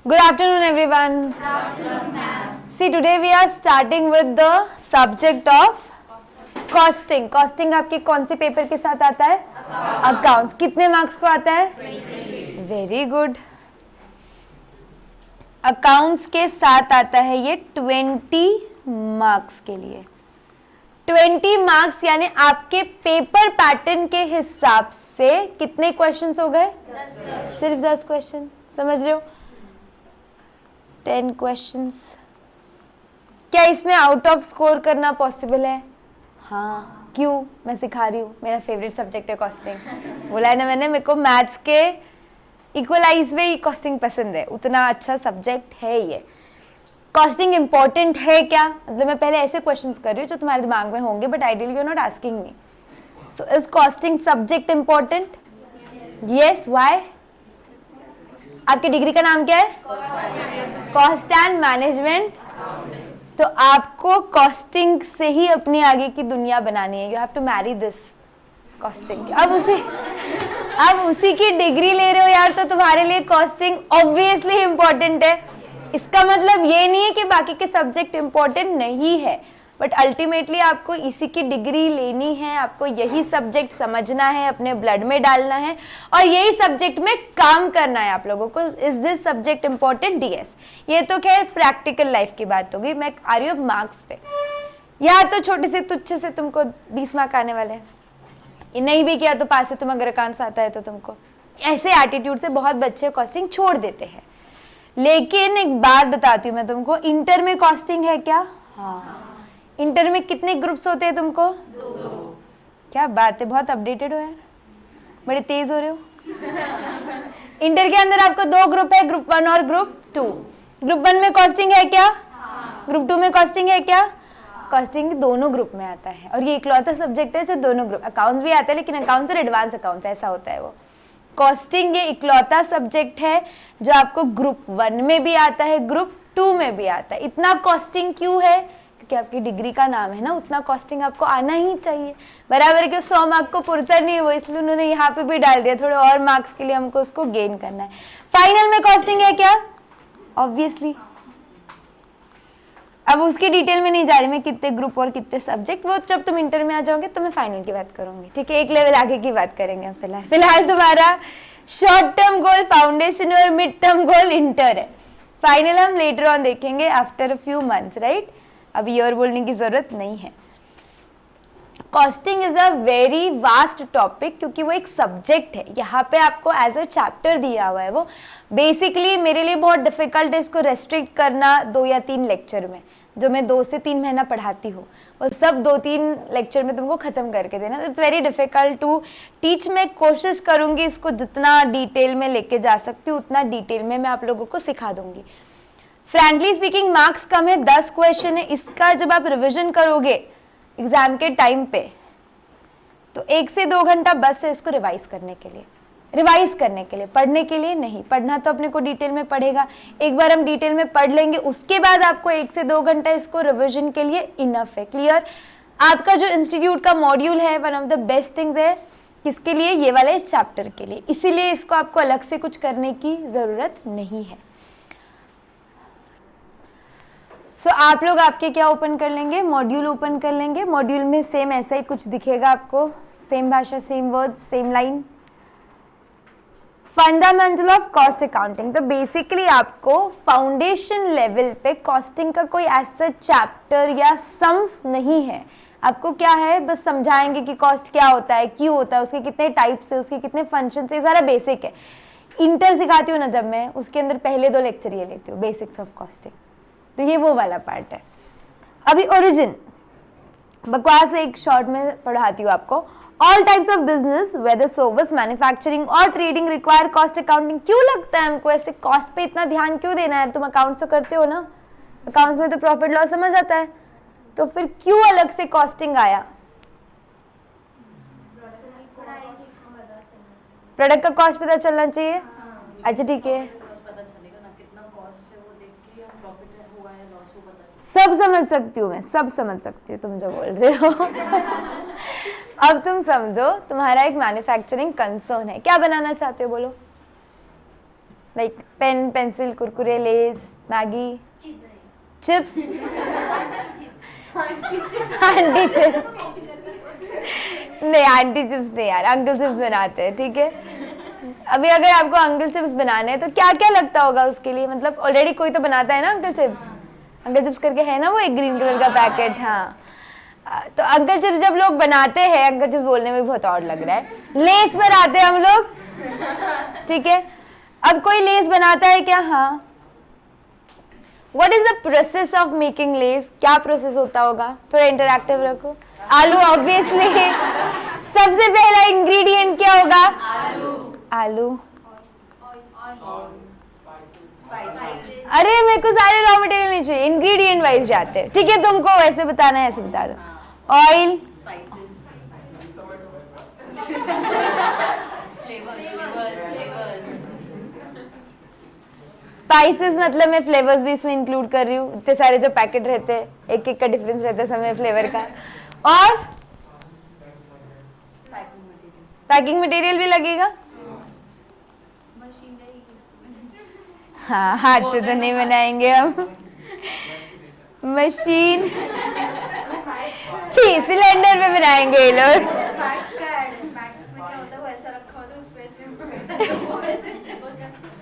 Good afternoon, everyone. Good afternoon, ma'am. See, today we are starting with the subject of costing. Costing आपके कौन से paper के साथ आता है? अकाउंट्स. कितने मार्क्स को आता है? 20. Very good. अकाउंट्स के साथ आता है ये 20 मार्क्स के लिए. 20 मार्क्स यानी आपके पेपर पैटर्न के हिसाब से कितने क्वेश्चंस हो गए? 10. सिर्फ 10 क्वेश्चन. समझ रहे हो? 10 क्वेश्चंस. क्या इसमें आउट ऑफ स्कोर करना पॉसिबल है? हाँ. क्यों? मैं सिखा रही हूँ. मेरा फेवरेट सब्जेक्ट है कॉस्टिंग. बोला है ना मैंने, मेरे को मैथ्स के इक्वलाइज में ही कॉस्टिंग पसंद है. उतना अच्छा सब्जेक्ट है ये. कॉस्टिंग इंपॉर्टेंट है क्या? मतलब मैं पहले ऐसे क्वेश्चंस कर रही हूँ जो तुम्हारे दिमाग में होंगे, but ideally you are not asking me. So is costing subject important? Yes. Why? आपकी डिग्री का नाम क्या है? Cost and management. तो आपको कॉस्टिंग से ही अपनी आगे की दुनिया बनानी है. You have to marry this costing. अब उसी की डिग्री ले रहे हो यार, तो तुम्हारे लिए कॉस्टिंग ऑब्वियसली इंपॉर्टेंट है. इसका मतलब ये नहीं है कि बाकी के सब्जेक्ट इंपॉर्टेंट नहीं है, बट अल्टीमेटली आपको इसी की डिग्री लेनी है. आपको यही सब्जेक्ट समझना है, अपने ब्लड में डालना है और यही सब्जेक्ट में काम करना है आप लोगों को. Is this subject important? Yes. ये तो खैर प्रैक्टिकल लाइफ की बात होगी. मैं आ रही हूँ मार्क्स पे. या तो छोटे से तुच्छ से तुमको 20 मार्क आने वाले हैं. नहीं भी किया तो पास है तुम, अगर अकाउंट्स आता है तो तुमको. ऐसे एटीट्यूड से बहुत बच्चे कॉस्टिंग छोड़ देते हैं. लेकिन एक बात बताती हूँ मैं तुमको, इंटर में कॉस्टिंग है क्या? हाँ. इंटर में कितने ग्रुप्स होते हैं तुमको? 2. क्या बात है, बहुत अपडेटेड हो यार, बड़े तेज हो रहे हो. इंटर के अंदर आपको 2 ग्रुप है, ग्रुप 1 और ग्रुप 2. ग्रुप 1 में कॉस्टिंग है क्या? ग्रुप 2 में कॉस्टिंग है क्या? कॉस्टिंग दोनों ग्रुप में आता है और ये इकलौता सब्जेक्ट है जो दोनों ग्रुप. अकाउंट्स भी आता है लेकिन अकाउंट्स और एडवांस अकाउंट्स ऐसा होता है वो. कॉस्टिंग ये इकलौता सब्जेक्ट है जो आपको ग्रुप 1 में भी आता है, ग्रुप 2 में भी आता है. इतना कॉस्टिंग क्यों है? क्योंकि आपकी डिग्री का नाम है ना, उतना कॉस्टिंग आपको आना ही चाहिए. बराबर के 100 मार्क को पुरता नहीं हो, इसलिए उन्होंने यहाँ पे भी डाल दिया. थोड़े और मार्क्स के लिए हमको उसको गेन करना है. फाइनल में कॉस्टिंग है क्या? ऑब्वियसली. अब उसकी डिटेल में नहीं जा रही मैं, कितने ग्रुप और कितने सब्जेक्ट, वो जब तुम इंटर में आ जाओगे तो मैं फाइनल की बात करूंगी. ठीक है, एक लेवल आगे की बात करेंगे. फिलहाल तुम्हारा शॉर्ट टर्म गोल फाउंडेशन और मिड टर्म गोल इंटर है. फाइनल हम लेटर ऑन देखेंगे after a few months, right? अब ईयर बोलने की जरूरत नहीं है. Costing is a very vast topic क्योंकि वो एक सब्जेक्ट है. यहाँ पे आपको एज अ चैप्टर दिया हुआ है. वो बेसिकली मेरे लिए बहुत डिफिकल्ट है इसको रेस्ट्रिक्ट करना 2 या 3 लेक्चर में. जो मैं 2 से 3 महीना पढ़ाती हूँ वो सब 2-3 लेक्चर में तुमको खत्म करके देना. It's very difficult to teach. मैं कोशिश करूँगी इसको जितना डिटेल में लेके जा सकती हूँ उतना डिटेल में मैं आप लोगों को सिखा दूंगी. फ्रैंकली स्पीकिंग मार्क्स कम है, 10 क्वेश्चन है. इसका जब आप रिविजन करोगे एग्जाम के टाइम पे तो 1 से 2 घंटा बस है इसको रिवाइज करने के लिए, पढ़ने के लिए नहीं. पढ़ना तो अपने को डिटेल में पढ़ेगा. एक बार हम डिटेल में पढ़ लेंगे, उसके बाद आपको 1 से 2 घंटा इसको रिविजन के लिए इनफ है. क्लियर? आपका जो इंस्टीट्यूट का मॉड्यूल है one of the best things है. किसके लिए? ये वाले चैप्टर के लिए. इसीलिए इसको आपको अलग से कुछ करने की जरूरत नहीं है. सो आप लोग आपके क्या ओपन कर लेंगे? मॉड्यूल ओपन कर लेंगे. मॉड्यूल में सेम ऐसा ही कुछ दिखेगा आपको. सेम भाषा, same word, same line. Fundamental of cost accounting. तो बेसिकली आपको फाउंडेशन लेवल पे कॉस्टिंग का कोई ऐसा चैप्टर या सम्स नहीं है. आपको क्या है, बस समझाएंगे कि कॉस्ट क्या होता है, क्यों होता है, उसके कितने टाइप्स है, उसके कितने फंक्शन है, सारा बेसिक है. इंटर सिखाती हूँ ना जब मैं, उसके अंदर पहले 2 लेक्चर ये लेती हूँ, बेसिक्स ऑफ कॉस्टिंग. तो ये वो वाला पार्ट है. अभी ओरिजिन बकवास एक शॉर्ट में पढ़ाती हूँ आपको. All types of business whether service, manufacturing और ट्रेडिंग रिक्वायर कॉस्ट अकाउंटिंग. क्यों लगता है हमको ऐसे कॉस्ट पे इतना ध्यान क्यों देना है? तुम अकाउंट्स तो करते हो ना, अकाउंट्स में तो प्रॉफिट लॉस समझ आता है, तो फिर क्यों अलग से कॉस्टिंग आया? प्रोडक्ट का कॉस्ट पता चलना चाहिए. अच्छा ठीक है, सब समझ सकती हूँ मैं, सब समझ सकती हूँ तुम जो बोल रहे हो. अब तुम समझो, तुम्हारा एक मैन्युफैक्चरिंग कंसर्न है. क्या बनाना चाहते हो बोलो? Like pen, pencil, Kurkure, Lay's, Maggi, chips, aunty chips नहीं, आंटी चिप्स नहीं यार, अंकल चिप्स बनाते हैं, ठीक है। अभी अगर आपको अंकल चिप्स बनाने हैं तो क्या क्या लगता होगा उसके लिए, मतलब ऑलरेडी कोई तो बनाता है ना अंकल चिप्स। अंकल चिप्स करके है ना वो एक ग्रीन कलर का पैकेट, हाँ। तो अंकल चिप्स जब लोग बनाते हैं, अंकल चिप्स बोलने में बहुत और लग रहा है, लेस बनाते हैं हम लोग, ठीक है। अब कोई लेस बनाता है क्या? हाँ। What is the process of making lace? क्या प्रोसेस होता होगा? थोड़ा इंटरैक्टिव रखो। आलू ऑब्वियसली, सबसे पहला इंग्रेडिएंट क्या होगा? आलू। अरे मेरे को सारे रॉ मटेरियल नहीं चाहिए, इंग्रेडिएंट वाइज जाते हैं, ठीक है। तुमको वैसे बताना है ऐसे बता दो। ऑयल, स्पाइसेस मतलब मैं फ्लेवर्स भी इसमें इंक्लूड कर रही हूँ, इतने सारे जो पैकेट रहते हैं, एक एक का डिफरेंस रहता है समय फ्लेवर का। और पैकिंग मटेरियल भी लगेगा। हाँ, हाथ से तो नहीं बनाएंगे हम, मशीन, ठीक, सिलेंडर पे बनाएंगे ये लोग।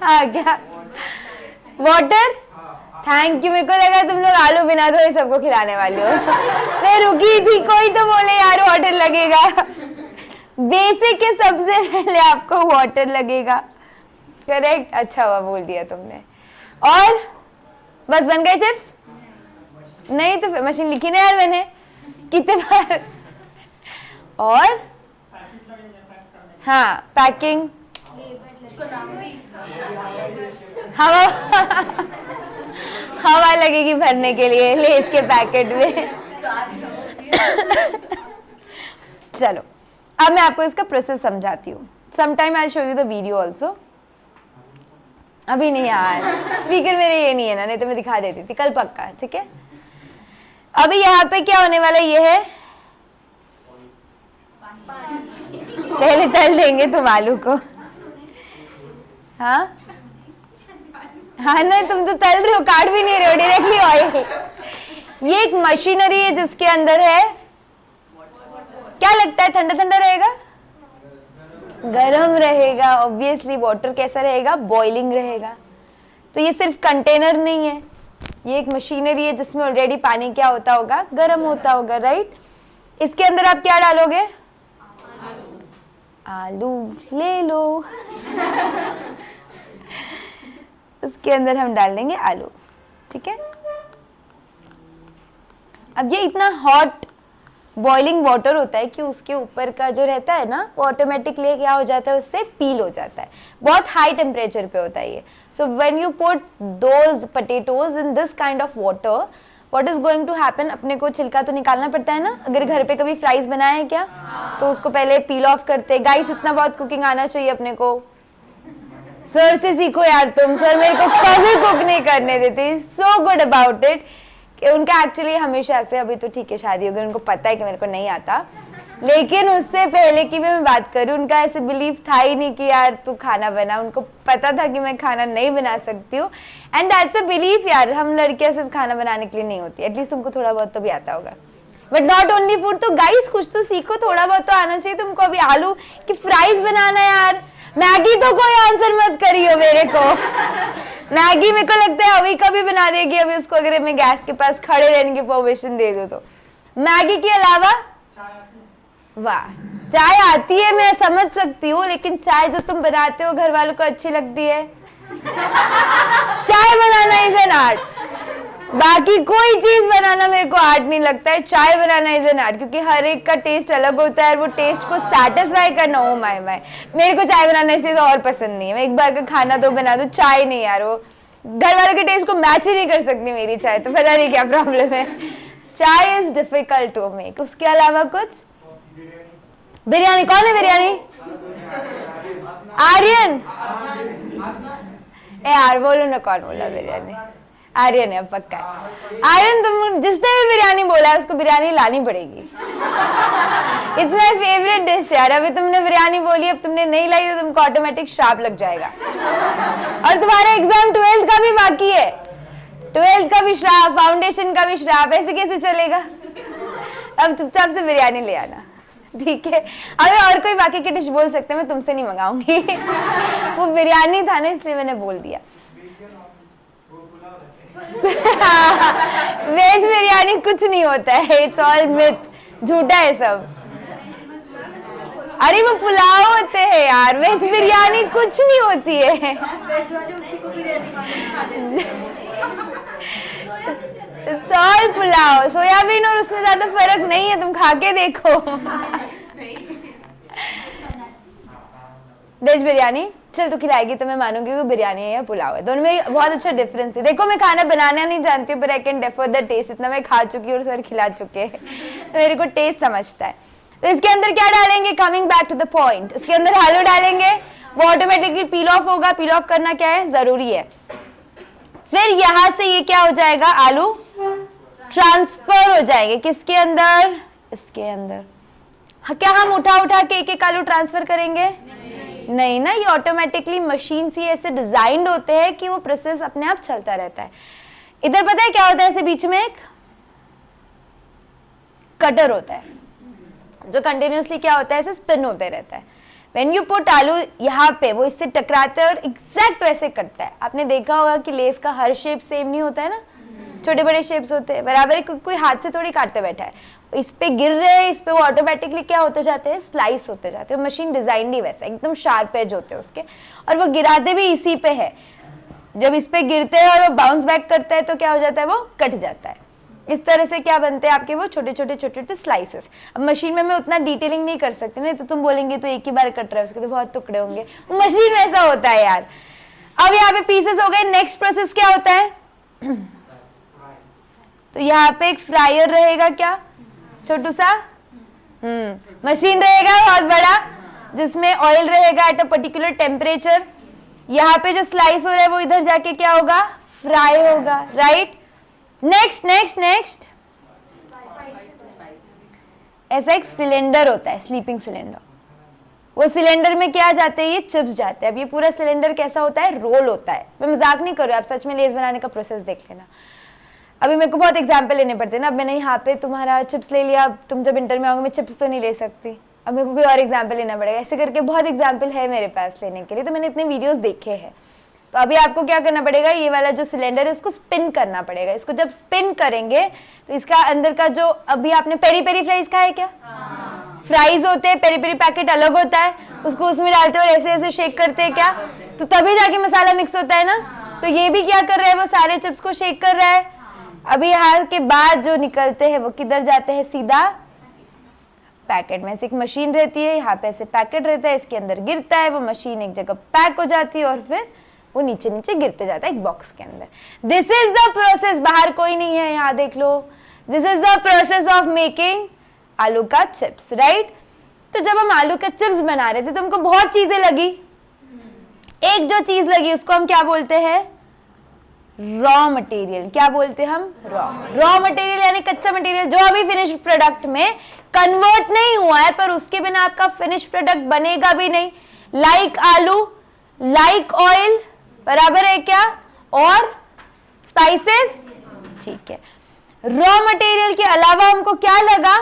हाँ क्या, वाटर, थैंक यू। मेरे को लगा तुम लोग आलू बिना धोए सबको खिलाने वाले हो। मैं रुकी थी, कोई तो बोले यार वाटर लगेगा। बेसिक है, सबसे पहले आपको वाटर लगेगा, करेक्ट। अच्छा हुआ बोल दिया तुमने। और बस बन गए चिप्स? नहीं तो मशीन लिखी ना यार मैंने कितने बार। और हाँ, पैकिंग, हवा हवा लगेगी भरने के लिए लेस के पैकेट में। चलो अब मैं आपको इसका प्रोसेस समझाती हूँ। Sometime I show you the video also. अभी नहीं यार, स्पीकर मेरे ये नहीं है ना, नहीं तो मैं दिखा देती थी कल पक्का, ठीक है। अभी यहाँ पे क्या होने वाला ये है, पहले तल देंगे तुम आलू को। हाँ हाँ, नहीं तुम तो तल रहे हो, काट भी नहीं रहे हो, डायरेक्टली ऑयल। ये एक मशीनरी है जिसके अंदर है, क्या लगता है ठंडा ठंडा रहेगा? गरम रहेगा ऑब्वियसली। वाटर कैसा रहेगा? बॉइलिंग रहेगा। तो ये सिर्फ कंटेनर नहीं है, ये एक मशीनरी है जिसमें ऑलरेडी पानी क्या होता होगा? गरम होता होगा, राइट। इसके अंदर आप क्या डालोगे? आलू ले लो। उसके अंदर हम डाल देंगे आलू, ठीक है। अब ये इतना हॉट बॉइलिंग वाटर होता है कि उसके ऊपर का जो रहता है ना वो ऑटोमेटिकली क्या हो जाता है, उससे पील हो जाता है। बहुत हाई टेम्परेचर पे होता है ये। So when you put those potatoes in this kind of water, what is going to happen, अपने को छिलका तो निकालना पड़ता है ना। अगर घर पे कभी फ्राइज बनाए हैं क्या, तो उसको पहले पील ऑफ करते। गाइस इतना बहुत कुकिंग आना चाहिए अपने को। सर से सीखो यार तुम, सर मेरे को कभी कुक नहीं करने देते, सो गुड अबाउट इट। कि उनका एक्चुअली हमेशा से, अभी तो ठीक है शादी हो गई, उनको पता है कि मेरे को नहीं आता, लेकिन उससे पहले की मैं बात करूँ, उनका ऐसे बिलीव था ही नहीं कि यार तू खाना बना। उनको पता था कि मैं खाना नहीं बना सकती हूँ, एंड दैट्स अ बिलीफ यार। हम लड़कियां सिर्फ खाना बनाने के लिए नहीं होती, एटलीस्ट तुमको थोड़ा बहुत तो भी आता होगा, बट नॉट ओनली फूड। तो गाइस कुछ तो सीखो, थोड़ा बहुत तो आना चाहिए तुमको। अभी आलू की फ्राइज बनाना यार, मैगी तो कोई आंसर मत करियो मेरे को। मैगी मेरे को लगता है अभी कभी बना देगी, अभी उसको अगर मैं गैस के पास खड़े रहने की परमिशन दे दूं तो। मैगी के अलावा, वाह चाय आती है, मैं समझ सकती हूँ, लेकिन चाय जो तुम बनाते हो घर वालों को अच्छी लगती है। चाय बनाना इज एन आर्ट, बाकी कोई चीज बनाना मेरे को आर्ट नहीं लगता है। चाय बनाना इज एन आर्ट, क्योंकि हर एक का टेस्ट अलग होता है, वो टेस्ट को सेटिस्फाई करना। ओ माय माय, मेरे को चाय बनाना इसलिए तो और पसंद नहीं है। मैं एक बार का खाना तो बना दूं, चाय नहीं यार, वो घर वालों के टेस्ट को मैच ही नहीं कर सकती मेरी चाय, तो पता नहीं क्या प्रॉब्लम है। चाय इज डिफिकल्ट टू मेक। उसके अलावा कुछ, बिरयानी, कौन है बिरयानी? आर्यन, यार बोलो ना कौन बोला बिरयानी? आर्यन है पक्का। आर्यन तुम जिसने भी बिरयानी बोला है उसको बिरयानी लानी पड़ेगी। इट्स माय फेवरेट डिश यार। अभी तुमने बिरयानी बोली, अब तुमने नहीं लाई तो तुमको ऑटोमेटिक श्राप लग जाएगा। और तुम्हारा एग्जाम 12th का भी बाकी है, 12th का भी श्राप, फाउंडेशन का भी श्राप, ऐसे कैसे चलेगा? अब चुपचाप से बिरयानी ले आना, ठीक है? अभी और कोई बाकी की डिश बोल सकते हैं, मैं तुमसे नहीं मंगाऊंगी। वो बिरयानी था ना, इसलिए मैंने बोल दिया। वेज बिरयानी कुछ नहीं होता है, इट्स ऑल मिथ, झूठा है सब। अरे वो पुलाव होते हैं यार, वेज बिरयानी कुछ नहीं होती है। इट्स ऑल पुलाव, सोयाबीन और उसमें ज्यादा फर्क नहीं है, तुम खा के देखो। वेज बिरयानी चल तो खिलाएगी तो मैं मानूंगी वो बिरयानी है या पुलाव है, दोनों में बहुत अच्छा डिफरेंस है। देखो मैं खाना बनाना नहीं जानती हूँ, पर I can differ the taste, इतना मैं खा चुकी हूँ और सर खिला चुके हैं, तो मेरे को टेस्ट समझता है। तो इसके अंदर क्या डालेंगे, coming back to the point, इसके अंदर आलू डालेंगे, वो ऑटोमेटिकली पील ऑफ होगा। पील ऑफ करना क्या है, जरूरी है। फिर यहां से ये क्या हो जाएगा, आलू ट्रांसफर हो जाएंगे किसके अंदर, इसके अंदर। क्या हम उठा उठा के एक एक आलू ट्रांसफर करेंगे? नहीं ना, ये ऑटोमेटिकली मशीन से ऐसे डिजाइंड होते हैं कि वो प्रोसेस अपने आप चलता रहता है। इधर पता है क्या होता है, ऐसे बीच में एक कटर होता है जो कंटिन्यूअसली क्या होता है, ऐसे स्पिन होते रहता है। व्हेन यू पुट आलू यहाँ पे, वो इससे टकराता है और एग्जैक्ट वैसे कटता है। आपने देखा होगा कि लेस का हर शेप सेम नहीं होता है ना, छोटे बड़े शेप्स होते हैं, बराबर कोई हाथ से थोड़ी काटते बैठा है, इस पे गिर रहे हैं, इस पे वो ऑटोमेटिकली क्या होते जाते हैं, स्लाइस होते जाते हैं। मशीन डिजाइन ही वैसा, एकदम शार्प एज होते हैं उसके, और वो गिराते भी इसी पे है। जब इस पे गिरते हैं और वो बाउंस बैक करता है तो क्या हो जाता है, वो कट जाता है। इस तरह से क्या बनते हैं आपके वो छोटे छोटे छोटे छोटे स्लाइसेस। अब मशीन में मैं उतना डिटेलिंग नहीं कर सकती, नहीं तो तुम बोलेंगे तो एक ही बार कट रहा है, उसके तो बहुत टुकड़े होंगे। मशीन वैसा होता है यार। अब यहाँ पे पीसेस हो गए, नेक्स्ट प्रोसेस क्या होता है, तो यहाँ पे एक फ्रायर रहेगा, क्या छोटू सा मशीन रहेगा बहुत बड़ा, जिसमें ऑयल रहेगा एट अ पर्टिकुलर टेम्परेचर। यहाँ पे जो स्लाइस हो रहा है वो इधर जाके क्या होगा, फ्राई होगा, राइट। नेक्स्ट नेक्स्ट नेक्स्ट, ऐसा एक सिलेंडर होता है, स्लीपिंग सिलेंडर। वो सिलेंडर में क्या जाते हैं, ये चिप्स जाते हैं। अब ये पूरा सिलेंडर कैसा होता है, रोल होता है। मैं मजाक नहीं कर रही, आप सच में लेस बनाने का प्रोसेस देख लेना। अभी मेरे को बहुत एग्जाम्पल लेने पड़ते हैं ना। अब मैंने यहाँ पे तुम्हारा चिप्स ले लिया, अब तुम जब इंटर में आओगे मैं चिप्स तो नहीं ले सकती, अब मेरे को कोई और एग्जाम्पल लेना पड़ेगा। ऐसे करके बहुत एग्जाम्पल है मेरे पास लेने के लिए, तो मैंने इतने वीडियोस देखे हैं। तो अभी आपको क्या करना पड़ेगा, ये वाला जो सिलेंडर है उसको स्पिन करना पड़ेगा। इसको जब स्पिन करेंगे तो इसका अंदर का जो, अभी आपने पेरी पेरी फ्राइज खाए क्या, फ्राइज होते हैं, पेरी पेरी पैकेट अलग होता है, उसको उसमें डालते हैं और ऐसे ऐसे शेक करते हैं क्या, तो तभी जाके मसाला मिक्स होता है ना। तो ये भी क्या कर रहा है, वो सारे चिप्स को शेक कर रहा है। अभी यहाँ के बाद जो निकलते हैं वो किधर जाते हैं, सीधा पैकेट में। ऐसे एक मशीन रहती है, यहाँ पे ऐसे पैकेट रहता है, इसके अंदर गिरता है, वो मशीन एक जगह पैक हो जाती है और फिर वो नीचे नीचे गिरते जाता है एक बॉक्स के अंदर। दिस इज द प्रोसेस, बाहर कोई नहीं है, यहाँ देख लो। This is the process of making आलू का चिप्स, राइट। तो जब हम आलू के चिप्स बना रहे थे तो हमको बहुत चीजें लगी। एक जो चीज लगी उसको हम क्या बोलते हैं, रॉ मटेरियल। क्या बोलते हैं हम, रॉ मटेरियल, यानी कच्चा मटेरियल जो अभी फिनिश्ड प्रोडक्ट में कन्वर्ट नहीं हुआ है, पर उसके बिना आपका फिनिश्ड प्रोडक्ट बनेगा भी नहीं। लाइक आलू, लाइक ऑयल, बराबर है क्या, और स्पाइसेस, ठीक है। रॉ मटेरियल के अलावा हमको क्या लगा,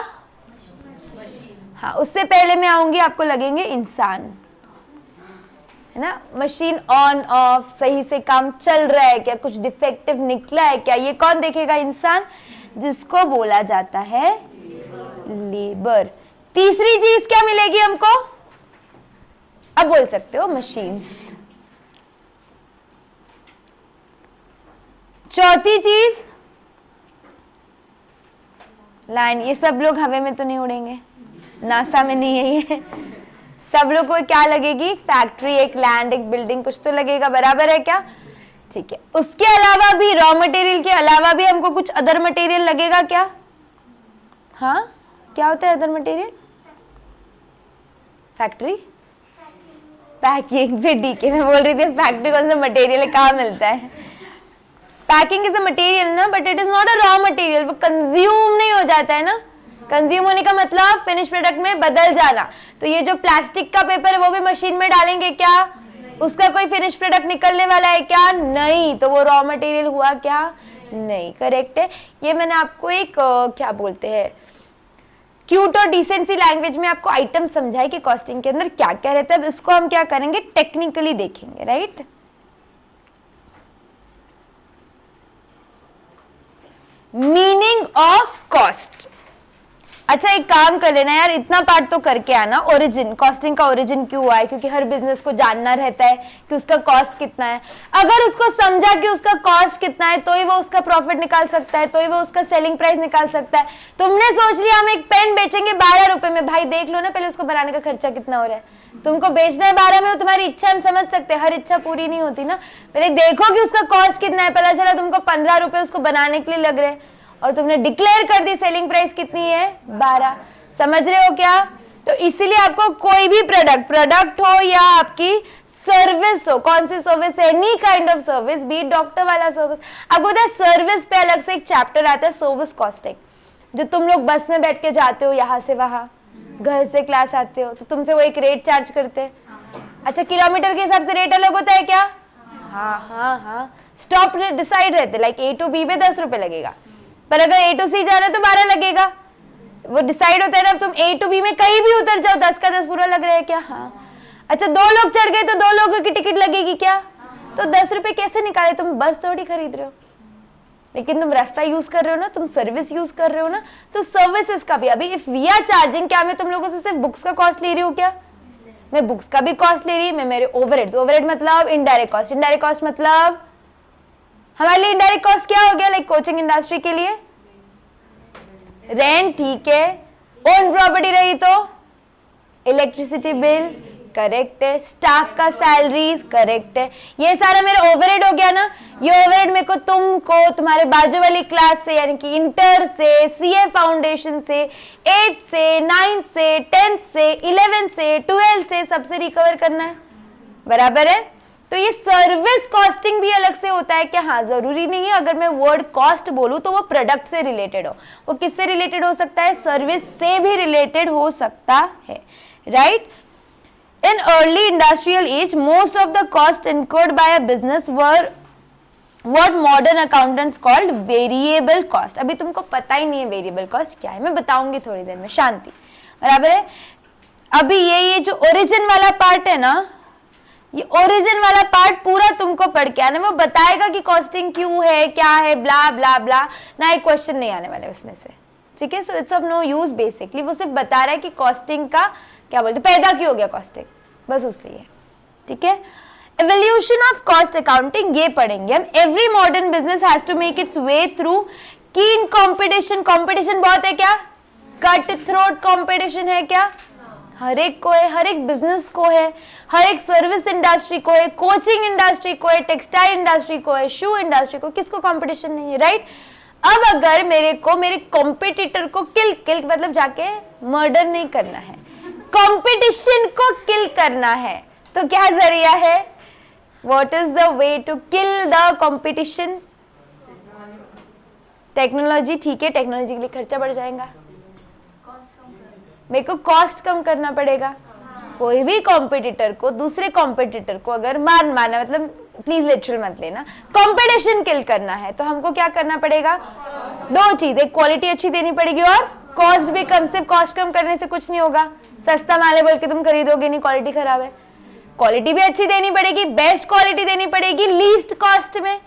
हाँ उससे पहले मैं आऊंगी, आपको लगेंगे इंसान, है ना। मशीन ऑन ऑफ, सही से काम चल रहा है क्या, कुछ डिफेक्टिव निकला है क्या, ये कौन देखेगा, इंसान, जिसको बोला जाता है लेबर। तीसरी चीज क्या मिलेगी हमको, अब बोल सकते हो मशीन्स। चौथी चीज लाइन। ये सब लोग हवा में तो नहीं उड़ेंगे, नासा में नहीं है ये। सब लोग को क्या लगेगी, फैक्ट्री, एक लैंड, एक बिल्डिंग, कुछ तो लगेगा, बराबर है क्या, ठीक है। उसके अलावा भी, रॉ मटेरियल के अलावा भी हमको कुछ अदर मटेरियल लगेगा क्या, हाँ क्या होता है अदर मटेरियल, फैक्ट्री, पैकिंग। फिर डीके में बोल रही थी फैक्ट्री कौन सा मटेरियल है, कहाँ मिलता है। पैकिंग इज अ मटेरियल ना, but it is not a raw material, वो कंज्यूम नहीं हो जाता है ना। कंज्यूम होने का मतलब फिनिश प्रोडक्ट में बदल जाना। तो ये जो प्लास्टिक का पेपर है वो भी मशीन में डालेंगे क्या? उसका कोई फिनिश प्रोडक्ट निकलने वाला है क्या? नहीं। तो वो रॉ मटेरियल हुआ क्या? नहीं। करेक्ट है। ये मैंने आपको एक क्या बोलते हैं क्यूट और डिसेंसी लैंग्वेज में आपको आइटम समझाई कि कॉस्टिंग के अंदर क्या क्या रहता है। अब इसको हम क्या करेंगे, टेक्निकली देखेंगे, राइट। Meaning of cost. अच्छा एक काम कर लेना यार, इतना पार्ट तो करके आना, ओरिजिन, कॉस्टिंग का ओरिजिन क्यों हुआ है, क्योंकि हर बिजनेस को जानना रहता है कि उसका कॉस्ट कितना है। अगर उसको समझा कि उसका कॉस्ट कितना है तो ही वो उसका प्रॉफिट निकाल सकता है, तो ही वो उसका सेलिंग प्राइस निकाल सकता है। तुमने सोच लिया हम एक पेन बेचेंगे 12 रुपए में, भाई देख लो ना पहले उसको बनाने का खर्चा कितना हो रहा है। तुमको बेचना है 12 में, वो तुम्हारी इच्छा हम समझ सकते हैं, हर इच्छा पूरी नहीं होती ना। पहले देखो कि उसका कॉस्ट कितना है, पता चला तुमको 15 रुपए उसको बनाने के लिए लग रहे हैं और तुमने डिक्लेयर कर दी सेलिंग प्राइस कितनी है 12। समझ रहे हो क्या? तो इसीलिए आपको कोई भी प्रोडक्ट हो या आपकी सर्विस हो, कौन सी सर्विस है, एनी काइंड ऑफ सर्विस, बी डॉक्टर वाला सर्विस, आपको पता है सर्विस पे अलग से एक चैप्टर आता है सर्विस कॉस्टिंग। जो तुम लोग बस में बैठ के जाते हो यहाँ से वहां, घर से क्लास आते हो, तो तुमसे वो एक रेट चार्ज करते हैं। अच्छा किलोमीटर के हिसाब से रेट अलग होता है क्या? हाँ हाँ हाँ। स्टॉप डिसाइड रहते, लाइक A to B में 10 रुपए लगेगा, पर अगर A to C जाना तो 12 लगेगा। वो डिसाइड होता है ना। अब तुम A to B में कहीं भी उतर जाओ 10 का 10 पूरा लग रहा है क्या? हाँ। अच्छा 2 लोग चढ़ गए तो 2 लोगों की टिकट लगेगी क्या? तो 10 रुपए कैसे निकाले? तुम बस थोड़ी खरीद रहे हो, लेकिन तुम रास्ता यूज कर रहे हो ना, तुम सर्विस यूज कर रहे हो ना। तो सर्विसेज का भी अभी इफ वी आर चार्जिंग, क्या मैं तुम लोगों से सिर्फ बुक्स का कॉस्ट ले रही हूँ क्या? मैं बुक्स का भी कॉस्ट ले रही, मैं मेरे ओवरहेड मतलब इनडायरेक्ट कॉस्ट, इनडायरेक्ट कॉस्ट मतलब हमारे लिए इनडायरेक्ट कॉस्ट क्या हो गया? लाइक कोचिंग इंडस्ट्री के लिए रेंट, ठीक है। ओन प्रॉपर्टी रही तो इलेक्ट्रिसिटी बिल, करेक्ट है। स्टाफ का सैलरीज, करेक्ट है। ये सारा मेरा ओवरहेड हो गया ना। ये ओवरहेड मेरे को तुमको तुम्हारे बाजू वाली क्लास से, यानी कि इंटर से, सीए फाउंडेशन से, 8th से, 9th से, 10th से, 11th से, 12th से, सबसे रिकवर करना है, बराबर है। तो ये सर्विस कॉस्टिंग भी अलग से होता है क्या? हाँ, जरूरी नहीं है अगर मैं वर्ड कॉस्ट बोलूं तो वो प्रोडक्ट से रिलेटेड हो। वो किससे रिलेटेड हो सकता है? सर्विस से भी रिलेटेड हो सकता है, right. In early industrial age, most of the cost incurred by a business were what modern accountants called variable cost. अभी तुमको पता ही नहीं है variable cost क्या है, मैं बताऊंगी थोड़ी देर में, शांति, बराबर है। अभी ये जो ओरिजिन वाला पार्ट है ना, ये ओरिजिन वाला पार्ट पूरा तुमको पढ़ के आना, वो बताएगा कि कॉस्टिंग क्यों है, क्या है, ब्ला ब्ला ब्ला, ना एक क्वेश्चन नहीं आने वाले उसमें से, ठीक है। So it's of no use basically. वो सिर्फ बता रहा है कि कॉस्टिंग का क्या बोलते, पैदा क्यों हो गया कॉस्टिंग, बस उसलिए, ठीक है। एवोल्यूशन ऑफ कॉस्ट अकाउंटिंग ये पढ़ेंगे हम। Every modern business has to make its way through keen competition. Competition बहुत है क्या? कट थ्रोट कंपटीशन है क्या? हर एक को है, हर एक बिजनेस को है, हर एक सर्विस इंडस्ट्री को है, कोचिंग इंडस्ट्री को है, टेक्सटाइल इंडस्ट्री को है, शू इंडस्ट्री को, किसको कंपटीशन नहीं है, राइट। अब अगर मेरे को मेरे कॉम्पिटिटर को किल मतलब जाके मर्डर नहीं करना है, कंपटीशन को किल करना है, तो क्या जरिया है? What is the way to kill the competition? Technology, ठीक है। टेक्नोलॉजी के लिए खर्चा बढ़ जाएगा, मेरे को कॉस्ट कम करना पड़ेगा। कोई भी कॉम्पिटिटर को, दूसरे कॉम्पिटिटर को अगर मारना, मतलब प्लीज लिटरल मत लेना, कंपटीशन किल करना है तो हमको क्या करना पड़ेगा? 2 चीज, एक क्वालिटी अच्छी देनी पड़ेगी और कॉस्ट भी कम। सिर्फ कॉस्ट कम करने से कुछ नहीं होगा, सस्ता माल है बोल के तुम खरीदोगे नहीं, क्वालिटी खराब है। क्वालिटी भी अच्छी देनी पड़ेगी, बेस्ट क्वालिटी देनी पड़ेगी लीस्ट कॉस्ट में।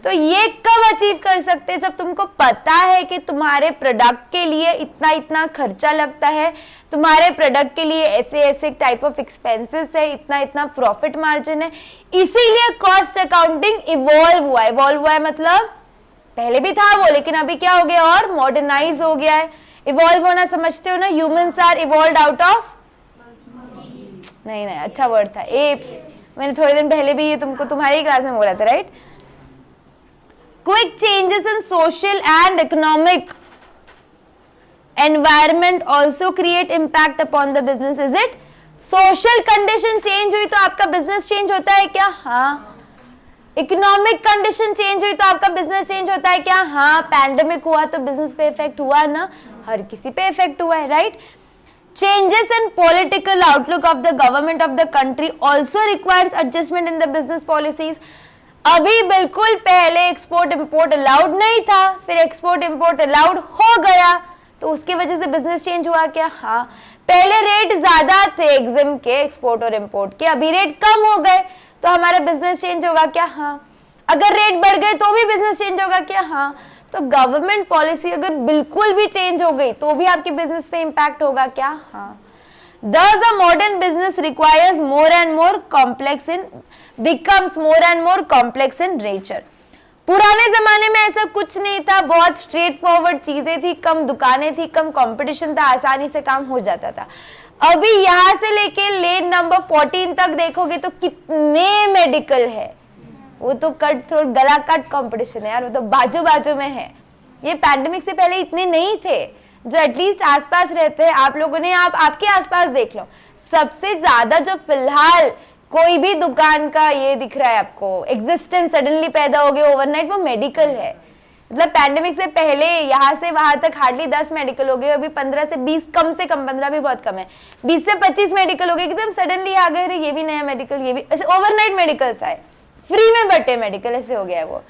तो ये कब अचीव कर सकते हैं? जब तुमको पता है कि तुम्हारे प्रोडक्ट के लिए इतना इतना खर्चा लगता है, तुम्हारे प्रोडक्ट के लिए ऐसे ऐसे टाइप ऑफ एक्सपेंसेस है, इतना इतना प्रॉफिट मार्जिन है। इसीलिए कॉस्ट अकाउंटिंग इवॉल्व हुआ है। इवॉल्व हुआ है मतलब पहले भी था वो, लेकिन अभी क्या हो गया और मॉडर्नाइज हो गया है। इवॉल्व होना समझते हो ना, humans are evolved out of, नहीं अच्छा वर्ड था, एप्स। मैंने थोड़े दिन पहले भी ये तुमको तुम्हारी क्लास में बोला था, right. Quick changes in social and economic environment also create impact upon the business. Is it? Social condition change हुई तो आपका business change होता है क्या? हाँ। इकोनॉमिक कंडीशन चेंज हुई तो आपका बिजनेस चेंज होता है क्या? हाँ, पैंडेमिक हुआ तो बिजनेस पे इफेक्ट हुआ ना, हर किसी पे इफेक्ट हुआ है, right? Changes in political outlook of the government of the country also requires adjustment in the business policies. अभी बिल्कुल पहले एक्सपोर्ट इंपोर्ट अलाउड नहीं था, फिर एक्सपोर्ट इंपोर्ट अलाउड हो गया तो उसकी वजह से बिजनेस चेंज हुआ क्या? हाँ, पहले रेट ज्यादा थे एग्जिम के, एक्सपोर्ट और इंपोर्ट के, अभी रेट कम हो गए तो हमारा बिजनेस चेंज होगा क्या? हाँ। अगर रेट बढ़ गए तो भी बिजनेस चेंज होगा क्या? हाँ। तो गवर्नमेंट पॉलिसी अगर बिल्कुल भी चेंज हो गई तो भी आपके बिजनेस पे इंपैक्ट होगा क्या? हाँ। Thus a modern business requires more and more complex in becomes more and more complex in nature. पुराने जमाने में ऐसा कुछ नहीं था, बहुत स्ट्रेट फॉरवर्ड चीजें थी, कम दुकानें थी, कम कंपटीशन था, आसानी से काम हो जाता था। अभी यहाँ से लेके लेन नंबर 14 तक देखोगे तो कितने मेडिकल है, वो तो कट थ्रोट गला कट कंपटीशन है यार, वो तो बाजू बाजू में है। ये पैंडेमिक से पहले इतने नहीं थे, जो एटलीस्ट आसपास रहते हैं। आप लोगों ने आपके आसपास देख लो, सबसे ज्यादा जो फिलहाल कोई भी दुकान का ये दिख रहा है आपको, एग्जिस्टेंस सडनली पैदा हो गया ओवरनाइट, वो मेडिकल है। मतलब पैंडेमिक से पहले यहाँ से वहां तक हार्डली 10 मेडिकल हो गए, अभी 15 से 20, कम से कम 15 भी बहुत कम है, 20 से 25 मेडिकल हो गए, एकदम सडनली आ गए, ये भी नया मेडिकल, ये भी ऐसे ओवरनाइट मेडिकल्स आए, फ्री में बटे मेडिकल, ऐसे हो गया है वो।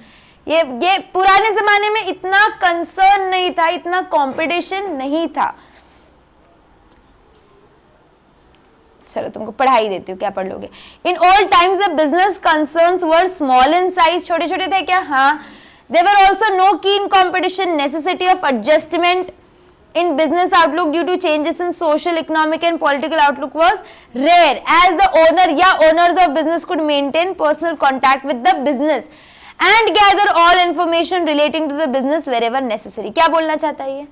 ये पुराने जमाने में इतना कंसर्न नहीं था, इतना कंपटीशन नहीं था। चलो तुमको पढ़ाई देती हूँ, क्या पढ़ लोगे? In all times the business concerns were small in size, छोटे छोटे थे क्या? हाँ। देयर वर आल्सो नो कीन competition, necessity of adjustment in business outlook due to changes in social, economic and political outlook was rare, as the owner या owners of business could maintain personal contact with the business and gather all information relating to the business wherever necessary. क्या बोलना चाहता है ये?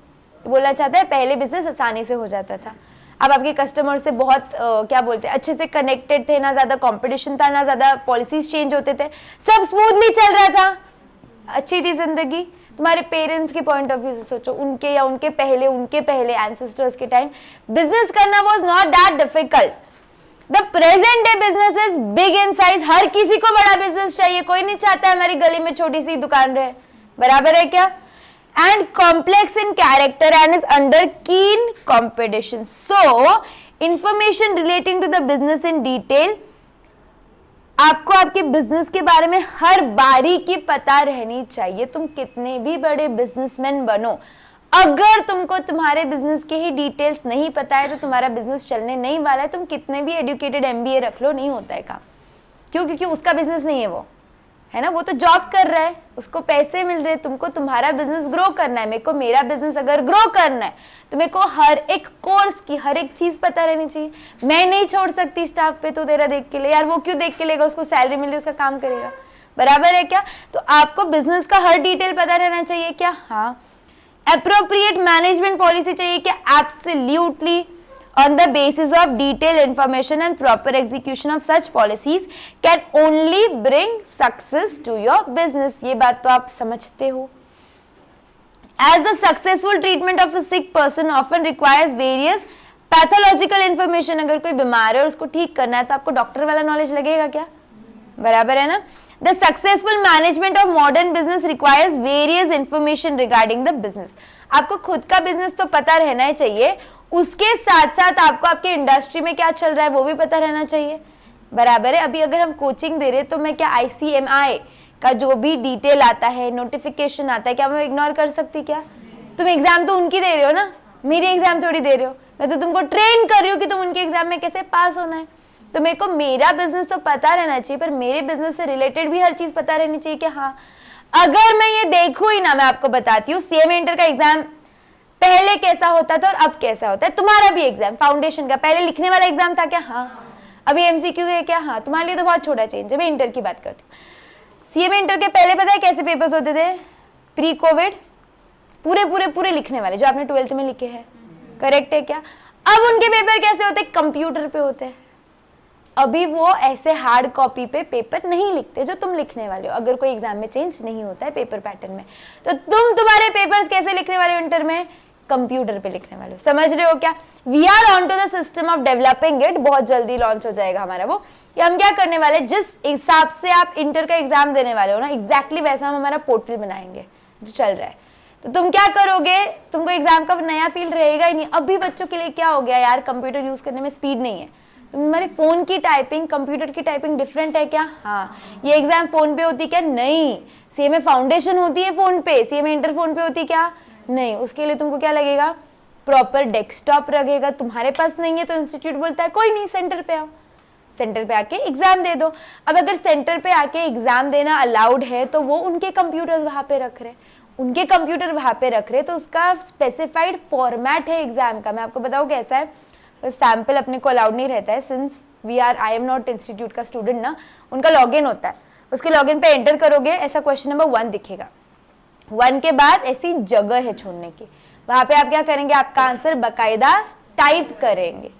बोलना चाहता है पहले बिजनेस आसानी से हो जाता था, अब आपके कस्टमर से बहुत क्या बोलते हैं, अच्छे से कनेक्टेड थे, ना ज्यादा कंपटीशन था, ना ज्यादा पॉलिसीज चेंज होते थे, सब स्मूथली चल रहा था, अच्छी थी जिंदगी। तुम्हारे पेरेंट्स के पॉइंट ऑफ व्यू से सोचो, उनके या उनके पहले एंसेस्टर्स के टाइम बिजनेस करना was not that difficult. The present day business is big in size, हर किसी को बड़ा बिजनेस चाहिए, कोई नहीं चाहता हमारी गली में छोटी सी दुकान रहे, बराबर है क्या? And complex in character and is under keen competition. So information relating to the business in detail, आपको आपके बिजनेस के बारे में हर बारीकी पता रहनी चाहिए। तुम कितने भी बड़े बिजनेसमैन बनो, अगर तुमको तुम्हारे बिजनेस के ही डिटेल्स नहीं पता है तो तुम्हारा बिजनेस चलने नहीं वाला है। तुम कितने भी एजुकेटेड MBA रख लो, नहीं होता है काम। क्यों? क्योंकि उसका बिजनेस नहीं है वो, है ना, वो तो जॉब कर रहा है, उसको पैसे मिल रहे हैं, तुमको तुम्हारा बिजनेस ग्रो करना है। मेरे को मेरा बिजनेस अगर ग्रो करना है तो मेरे को हर एक कोर्स की हर एक चीज पता रहनी चाहिए। मैं नहीं छोड़ सकती स्टाफ पे तो तेरा देख के ले, यार वो क्यों देख के लेगा, उसको सैलरी मिल रही है, उसका काम करेगा, बराबर है क्या? तो आपको बिजनेस का हर डिटेल पता रहना चाहिए क्या? हाँ। अप्रोप्रिएट मैनेजमेंट पॉलिसी चाहिए क्या? Absolutely. On the basis of detailed information and proper execution of such policies can only bring success to your business. ये बात तो आप समझते हो। As the successful treatment of a sick person often requires various pathological information, अगर कोई बीमार है और उसको ठीक करना है तो आपको डॉक्टर वाला नॉलेज लगेगा क्या? बराबर है ना? The successful management of modern business requires various information regarding the business. आपको खुद का बिजनेस तो पता रहना ही चाहिए, उसके साथ साथ आपको आपके इंडस्ट्री में क्या चल रहा है वो भी पता रहना चाहिए, बराबर है? अभी अगर हम कोचिंग दे रहे हैं तो मैं क्या ICMI का जो भी डिटेल आता है, नोटिफिकेशन आता है, क्या मैं इग्नोर कर सकती? क्या तुम एग्जाम तो उनकी दे रहे हो ना, मेरी एग्जाम थोड़ी दे रहे हो, मैं तो तुमको ट्रेन कर रही हूँ कि तुम उनके एग्जाम में कैसे पास होना है। तो मेरे को मेरा बिजनेस तो पता रहना चाहिए, पर मेरे बिजनेस से रिलेटेड भी हर चीज पता रहनी चाहिए कि हाँ, अगर मैं ये देखूँ ही ना, मैं आपको बताती हूँ CMA इंटर का एग्जाम पहले कैसा होता था और अब कैसा होता है। तुम्हारा भी एग्जाम फाउंडेशन का पहले लिखने वाला एग्जाम था क्या? हाँ। अभी MCQ है क्या? हाँ। तुम्हारे लिए तो बहुत छोटा चेंज है। मैं इंटर की बात करती हूँ। CMA इंटर के पहले पता है कैसे पेपर्स होते थे? प्री कोविड पूरे लिखने वाले जो आपने 12th में लिखे हैं, करेक्ट है क्या? अब उनके पेपर कैसे होते? कंप्यूटर पे होते हैं। अभी वो ऐसे हार्ड कॉपी पे पेपर नहीं लिखते जो तुम लिखने वाले हो, अगर कोई एग्जाम में चेंज नहीं होता है पेपर पैटर्न में। तो तुम तुम्हारे पेपर्स कैसे लिखने वाले हो इंटर में? कंप्यूटर पे लिखने वाले हो। समझ रहे हो क्या? We are on to the system of developing it, बहुत जल्दी लॉन्च हो जाएगा हमारा वो। कि हम क्या करने वाले, जिस हिसाब से आप इंटर का एग्जाम देने वाले हो ना, एग्जैक्टली वैसा हम हमारा पोर्टल बनाएंगे जो चल रहा है। तो तुम क्या करोगे, तुमको एग्जाम का नया फील रहेगा ही नहीं। अभी बच्चों के लिए क्या हो गया यार, कंप्यूटर यूज करने में स्पीड नहीं है। तुम्हारे फोन की टाइपिंग कंप्यूटर की टाइपिंग डिफरेंट है क्या? हाँ। ये एग्जाम फोन पे होती क्या? नहीं। सीएमए फाउंडेशन होती है फोन पे, सीएमए इंटर फोन पे होती क्या? नहीं। उसके लिए तुमको क्या लगेगा, प्रॉपर डेस्कटॉप लगेगा। तुम्हारे पास नहीं है तो इंस्टीट्यूट बोलता है कोई नहीं, सेंटर पे आओ, सेंटर पे आके एग्जाम दे दो। अब अगर सेंटर पे आके एग्जाम देना अलाउड है तो वो उनके कंप्यूटर्स वहां पे रख रहे, उनके कंप्यूटर वहां पे रख रहे, तो उसका स्पेसिफाइड फॉर्मेट है एग्जाम का। मैं आपको बताऊँ कैसा है, सैंपल अपने को अलाउड नहीं रहता है, since I am not institute का स्टूडेंट ना। उनका लॉगिन होता है, उसके लॉगिन पे एंटर करोगे, ऐसा क्वेश्चन नंबर 1 दिखेगा। 1 के बाद ऐसी जगह है छोड़ने की, वहां पे आप क्या करेंगे, आपका आंसर बकायदा टाइप करेंगे।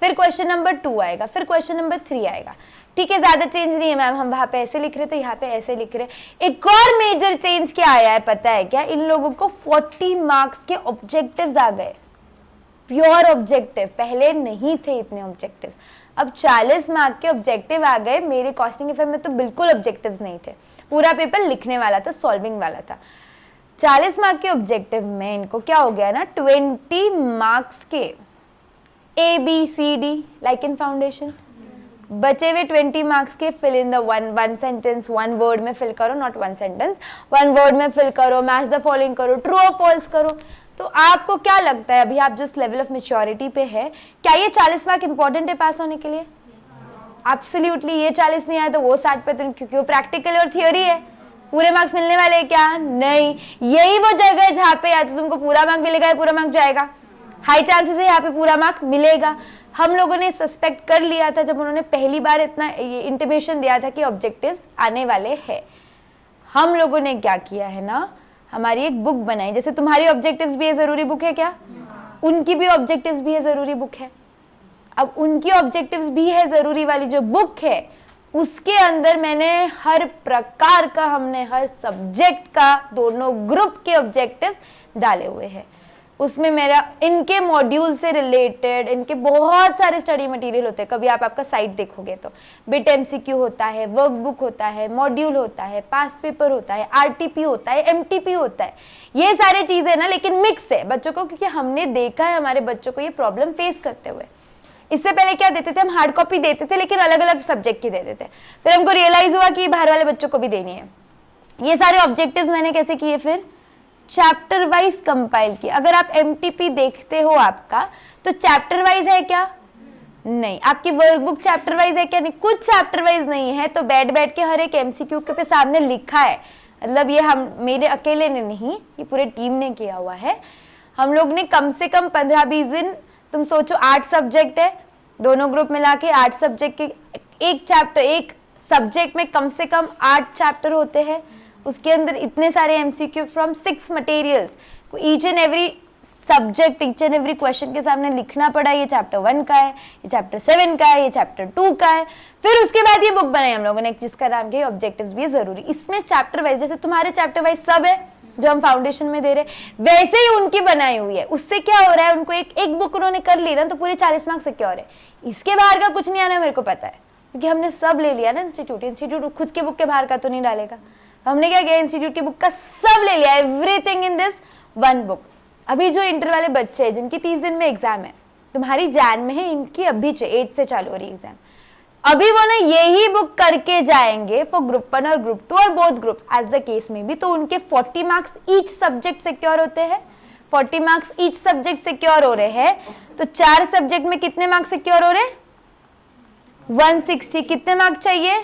फिर क्वेश्चन नंबर 2 आएगा, फिर क्वेश्चन नंबर 3 आएगा। ठीक है, ज्यादा चेंज नहीं है मैम, हम वहां पे ऐसे लिख रहे थे, यहाँ पे ऐसे लिख रहे। एक और मेजर चेंज क्या आया है पता है क्या? इन लोगों को 40 मार्क्स के ऑब्जेक्टिव्स आ गए, प्योर ऑब्जेक्टिव। पहले नहीं थे इतने ऑब्जेक्टिव्स, अब 40 मार्क के ऑब्जेक्टिव आ गए। मेरे कॉस्टिंग एफएम में तो बिल्कुल ऑब्जेक्टिव्स नहीं थे, पूरा पेपर लिखने वाला था, सॉल्विंग वाला था। 40 मार्क के ऑब्जेक्टिव में इनको क्या हो गया ना, 20 मार्क्स के ABCD लाइक इन फाउंडेशन, बचे हुए 20 मार्क्स के fill in the one sentence, 1 word में फिल करो, नॉट 1 सेंटेंस, 1 वर्ड में फिल करो, मैच द फॉलोइंग करो, ट्रू और फॉल्स करो। तो आपको क्या लगता है, अभी आप जिस लेवल ऑफ मेच्योरिटी पे है, क्या ये 40 मार्क इंपॉर्टेंट है पास होने के लिए? एब्सोल्युटली। ये 40 नहीं आया तो वो 60 पे, तो क्योंकि वो प्रैक्टिकल और थियोरी है, पूरे मार्क्स मिलने वाले हैं क्या? नहीं। यही वो जगह है जहाँ पे या तो तुमको पूरा मार्क मिलेगा या पूरा मार्क जाएगा। हाई चांसेस है यहाँ पे पूरा मार्क मिलेगा। हम लोगों ने सस्पेक्ट कर लिया था जब उन्होंने पहली बार इतना इंटीमेशन दिया था कि ऑब्जेक्टिव्स आने वाले हैं। हम लोगों ने क्या किया है ना, हमारी एक बुक बनाई, जैसे तुम्हारी ऑब्जेक्टिव्स भी है जरूरी बुक है क्या, उनकी भी ऑब्जेक्टिव्स भी है जरूरी बुक है। अब उनकी ऑब्जेक्टिव्स भी है जरूरी वाली जो बुक है, उसके अंदर मैंने हर प्रकार का, हमने हर सब्जेक्ट का, दोनों ग्रुप के ऑब्जेक्टिव्स डाले हुए हैं। उसमें मेरा इनके मॉड्यूल से रिलेटेड इनके बहुत सारे स्टडी मटेरियल होते हैं। कभी आप आपका साइट देखोगे तो बिट MCQ होता है, वर्कबुक होता है, मॉड्यूल होता है, पास्ट पेपर होता है, RTP होता है, MTP होता है, ये सारी चीजें ना, लेकिन मिक्स है बच्चों को, क्योंकि हमने देखा है हमारे बच्चों को ये प्रॉब्लम फेस करते हुए। इससे पहले क्या देते थे हम, हार्ड कॉपी देते थे, लेकिन अलग अलग सब्जेक्ट की देते थे। फिर हमको रियलाइज हुआ कि बाहर वाले बच्चों को भी देनी है। ये सारे ऑब्जेक्टिव्स मैंने कैसे किए, फिर चैप्टर वाइज कंपाइल किया। अगर आप MTP देखते हो आपका, तो चैप्टर वाइज है क्या? नहीं। आपकी वर्कबुक चैप्टर वाइज है क्या? नहीं। कुछ चैप्टर वाइज नहीं है, तो बैठ बैठ के हर एक MCQ के पे सामने लिखा है। मतलब ये हम मेरे अकेले ने नहीं, ये पूरे टीम ने किया हुआ है। हम लोग ने कम से कम 15-20 दिन, तुम सोचो 8 सब्जेक्ट है, दोनों ग्रुप मिला के 8 सब्जेक्ट के एक चैप्टर, एक सब्जेक्ट में कम से कम 8 चैप्टर होते हैं। उसके अंदर इतने सारे MCQ from 6 materials, each and every subject, each and every question के सामने लिखना पड़ा। ये चैप्टर 1 का है, ये चैप्टर 7 का है, ये चैप्टर 2 का है। फिर उसके बाद ये बुक बनाई हम लोगों ने, जिसका नाम है ऑब्जेक्टिव्स भी है जरूरी। इसमें चैप्टर वाइज, जैसे तुम्हारे चैप्टर वाइज सब है जो हम फाउंडेशन में दे रहे, वैसे ही उनकी बनाई हुई है। उससे क्या हो रहा है, उनको एक बुक उन्होंने कर ली ना, तो पूरे 40 मार्क्स सिक्योर है। इसके बाहर का कुछ नहीं आना, मेरे को पता है, क्योंकि हमने सब ले लिया ना। इंस्टीट्यूट खुद के बुक के बाहर का तो नहीं डालेगा। हमने क्या किया, इंस्टीट्यूट की बुक का सब ले लिया, एवरीथिंग इन दिस 1 बुक। अभी जो इंटर वाले बच्चे हैं जिनकी 30 दिन में एग्जाम है, तुम्हारी जैन में है, इनकी अभी 8 से चालू हो रही एग्जाम, अभी वो ना यही बुक करके जाएंगे फॉर ग्रुप 1 और ग्रुप 2 और both group as the case में भी। तो उनके 40 मार्क्स ईच सब्जेक्ट सिक्योर होते हैं। 40 मार्क्स ईच सब्जेक्ट सिक्योर हो रहे हैं, तो 4 सब्जेक्ट में कितने मार्क्स सिक्योर हो रहे? 160। कितने मार्क्स चाहिए?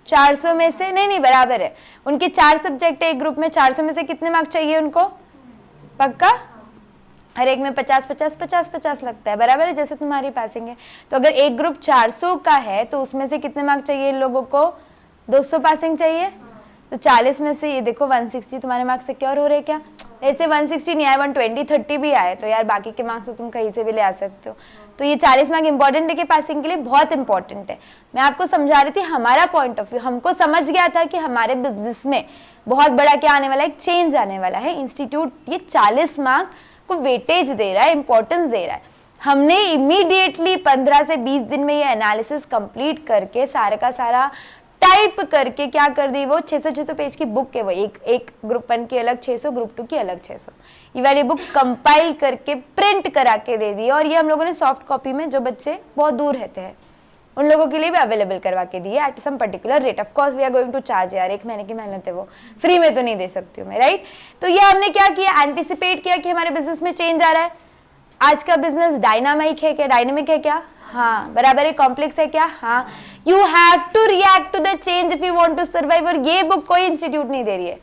400 में से, नहीं बराबर है, उनके 4 सब्जेक्ट है एक ग्रुप में, 400 में से कितने मार्क्स चाहिए उनको? पक्का? हर एक में 50-50 लगता है, बराबर है, जैसे तुम्हारी पासिंग है। तो अगर एक ग्रुप 400 का है तो उसमें से कितने मार्क्स चाहिए इन लोगों को? 200 पासिंग चाहिए। तो 40 में से ये देखो 160 तुम्हारे मार्क्स सिक्योर हो रहे क्या? ऐसे 160 नहीं आए, 120 30 भी आए, तो यार बाकी के मार्क्स तो तुम कहीं से भी ले आ सकते हो। तो ये 40 मार्क इंपॉर्टेंट है कि पासिंग के लिए? बहुत इंपॉर्टेंट है। मैं आपको समझा रही थी हमारा पॉइंट ऑफ व्यू। हमको समझ गया था कि हमारे बिजनेस में बहुत बड़ा क्या आने वाला है, एक चेंज आने वाला है। इंस्टीट्यूट ये 40 मार्क को वेटेज दे रहा है, इंपॉर्टेंस दे रहा है। हमने इमीडिएटली 15 से 20 दिन में ये एनालिसिस कंप्लीट करके सारा का सारा टाइप करके क्या कर दी, वो 600 पेज की बुक है वो, एक ग्रुप 1 की अलग 600, ग्रुप 2 की अलग 600, ये वाली बुक कंपाइल करके प्रिंट करा के दे दी। और ये हम लोगों ने सॉफ्ट कॉपी में, जो बच्चे बहुत दूर रहते हैं उन लोगों के लिए भी अवेलेबल करवा के दी है at some particular rate. Of course we are going to charge यार, 1 महीने की मेहनत है वो, फ्री में तो नहीं दे सकती हूँ मैं, राइट। तो ये हमने क्या किया, एंटिसिपेट किया कि हमारे बिजनेस में चेंज आ रहा है। आज का बिजनेस डायनामिक है क्या, डायनेमिक है क्या, हाँ बराबर है, कॉम्प्लेक्स है क्या, हाँ। You have to react to the change if you want to survive. और ये बुक कोई इंस्टीट्यूट नहीं दे रही है,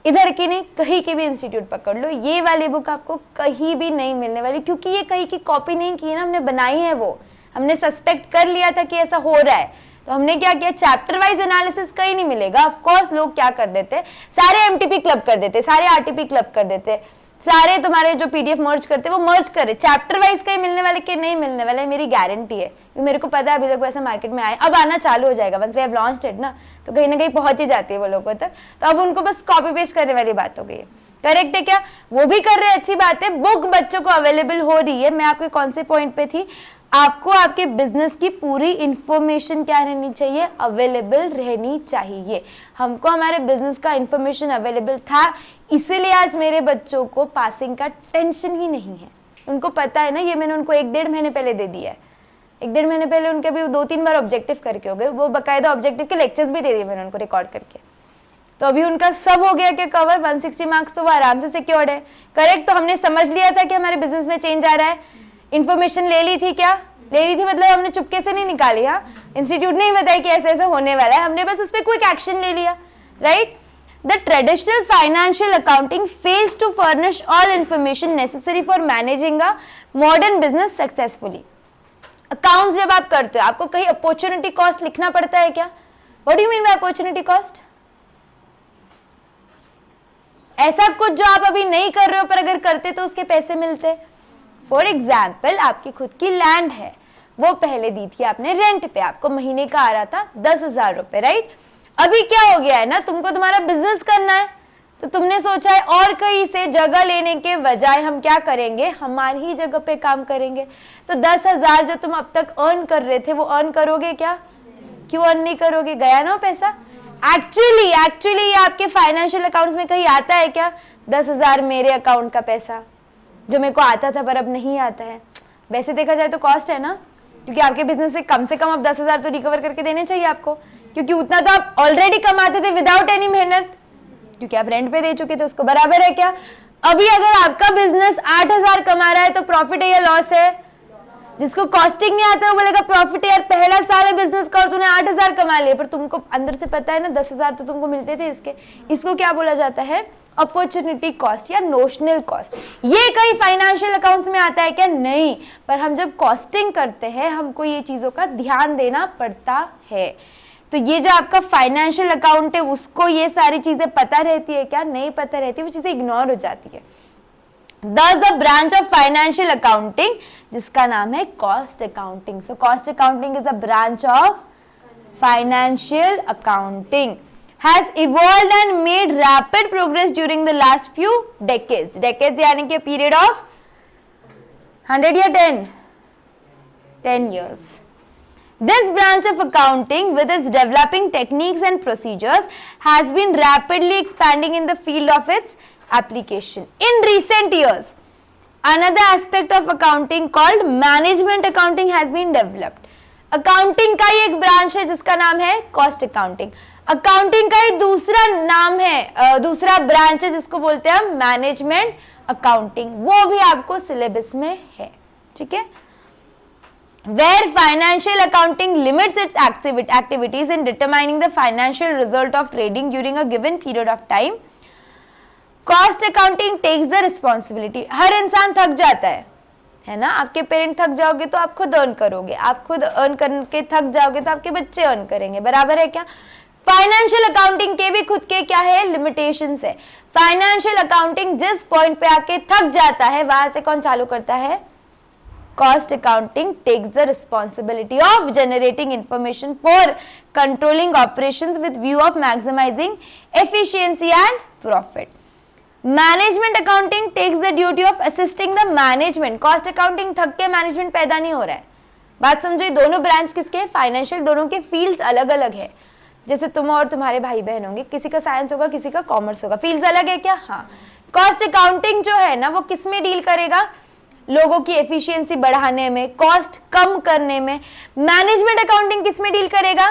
इधर की नहीं, कहीं की भी इंस्टीट्यूट पकड़ लो, ये वाली बुक आपको कहीं भी नहीं मिलने वाली, क्योंकि ये कहीं की कॉपी नहीं की है ना, हमने बनाई है वो, हमने सस्पेक्ट कर लिया था कि ऐसा हो रहा है, तो हमने क्या किया, चैप्टर वाइज एनालिसिस कहीं नहीं मिलेगा। ऑफ कोर्स लोग क्या कर देते, सारे एमटीपी क्लब कर देते, सारे आरटीपी क्लब कर देते, सारे तुम्हारे जो पीडीएफ मर्ज करते वो मर्ज करे, चैप्टर वाइज कहीं मिलने वाले के नहीं मिलने वाले, मेरी गारंटी है, क्योंकि मेरे को पता है अभी तक वैसा मार्केट में आए, अब आना चालू हो जाएगा, once we have launched it ना, तो कहीं ना कहीं पहुंच ही जाती है वो लोगों तक। तो अब उनको बस कॉपी पेस्ट करने वाली बात हो गई है, करेक्ट है क्या, वो भी कर रहे हैं, अच्छी बात है, बुक बच्चों को अवेलेबल हो रही है। मैं आपके कौन से पॉइंट पे थी, आपको आपके बिजनेस की पूरी इंफॉर्मेशन क्या रहनी चाहिए, अवेलेबल रहनी चाहिए। हमको हमारे बिजनेस का इंफॉर्मेशन अवेलेबल था, इसीलिए आज मेरे बच्चों को पासिंग का टेंशन ही नहीं है। उनको पता है ना, ये मैंने उनको 1-1.5 महीने पहले दे दिया है, 1-1.5 महीने पहले उनके भी 2-3 बार ऑब्जेक्टिव करके हो गए, वो बकायदा ऑब्जेक्टिव के लेक्चर्स भी दे दिए मैंने उनको रिकॉर्ड करके, तो अभी उनका सब हो गया कि कवर 160 मार्क्स तो वो आराम से सिक्योर्ड है, करेक्ट। तो हमने समझ लिया था कि हमारे बिजनेस में चेंज आ रहा है, इन्फॉर्मेशन ले ली थी, क्या ले ली थी, मतलब हमने चुपके से नहीं निकाली, हाँ, इंस्टीट्यूट नहीं बताया कि ऐसा ऐसा होने वाला है, हमने बस उस पर क्विक एक्शन ले लिया, right. The traditional financial accounting fails to furnish all information necessary for managing a modern business successfully. Accounts जब आप करते हो, आपको कहीं अपॉर्चुनिटी कॉस्ट लिखना पड़ता है क्या, what do you mean by opportunity cost, ऐसा कुछ जो आप अभी नहीं कर रहे हो पर अगर करते तो उसके पैसे मिलते। फॉर एग्जाम्पल, आपकी खुद की लैंड है, वो पहले दी थी आपने रेंट पे, आपको महीने का आ रहा था 10,000 रुपए, राइट। अभी क्या हो गया है ना, तुमको तुम्हारा बिजनेस करना है, तो तुमने सोचा है और कहीं से जगह लेने के बजाय हम क्या करेंगे, हमारी ही जगह पे काम करेंगे। तो 10,000 जो तुम अब तक अर्न कर रहे थे वो अर्न करोगे क्या, क्यों अर्न नहीं करोगे, गया ना वो पैसा। एक्चुअली ये आपके फाइनेंशियल अकाउंट्स में कहीं आता है क्या, 10,000 मेरे अकाउंट का पैसा जो मेरे को आता था पर अब नहीं आता है। वैसे देखा जाए तो कॉस्ट है ना, क्योंकि आपके बिजनेस से कम अब 10,000 तो रिकवर करके देने चाहिए आपको, क्योंकि उतना तो आप ऑलरेडी कमाते थे विदाउट एनी मेहनत, क्योंकि आप रेंट पे दे चुके थे उसको, बराबर है क्या। अभी अगर आपका बिजनेस 8,000 कमा रहा है तो प्रॉफिट है या लॉस है, जिसको कॉस्टिंग नहीं आता है वो बोलेगा प्रॉफिट है यार, पहला साल है बिजनेस का और तूने 8,000 कमा लिए, पर तुमको अंदर से पता है ना 10,000 तो तुमको मिलते थे इसके। इसको क्या बोला जाता है, अपॉर्चुनिटी कॉस्ट या नोशनल कॉस्ट। ये कहीं फाइनेंशियल अकाउंट्स में आता है क्या, नहीं, पर हम जब कॉस्टिंग करते हैं हमको ये चीजों का ध्यान देना पड़ता है। तो ये जो आपका फाइनेंशियल अकाउंट है उसको ये सारी चीजें पता रहती है क्या, नहीं पता रहती, वो चीजें इग्नोर हो जाती है। The branch of financial accounting जिसका नाम है cost accounting. So cost accounting is a branch of financial accounting, has evolved and made rapid progress during the last few decades. Decades यानी कि period of 100 या 10 years. This branch of accounting with its developing techniques and procedures has been rapidly expanding in the field of its application. In recent years, another aspect of accounting called management accounting has been developed. Accounting का ही एक branch है जिसका नाम है cost accounting. Accounting का ही दूसरा नाम है, दूसरा ब्रांच है जिसको बोलते हैं हम मैनेजमेंट अकाउंटिंग, वो भी आपको सिलेबस में है, ठीक है। Where financial accounting limits its activities in determining the financial result of trading during a given period of time, cost accounting takes the responsibility. हर इंसान थक जाता है ना, आपके पेरेंट थक जाओगे तो आप खुद अर्न करोगे, आप खुद अर्न करके थक जाओगे तो आपके बच्चे अर्न करेंगे, बराबर है क्या। फाइनेंशियल अकाउंटिंग के भी खुद के क्या है, लिमिटेशंस है। फाइनेंशियल अकाउंटिंग जिस पॉइंट पे आके थक जाता है वहां से कौन चालू करता है, cost accounting takes the responsibility of generating information for controlling operations with view of maximising efficiency and profit. Management accounting takes the duty of assisting the management. Cost accounting थक के मैनेजमेंट पैदा नहीं हो रहा है। बात समझो, दोनों ब्रांच किसके, फाइनेंशियल, दोनों के फील्ड्स अलग अलग है। जैसे तुम और तुम्हारे भाई बहन होंगे, किसी का साइंस होगा, किसी का कॉमर्स होगा, फील्ड्स अलग है क्या? हाँ। कॉस्ट अकाउंटिंग जो है ना, वो किस में डील करेगा? लोगों की एफिशिएंसी बढ़ाने में, कॉस्ट कम करने में। मैनेजमेंट अकाउंटिंग किस में डील करेगा?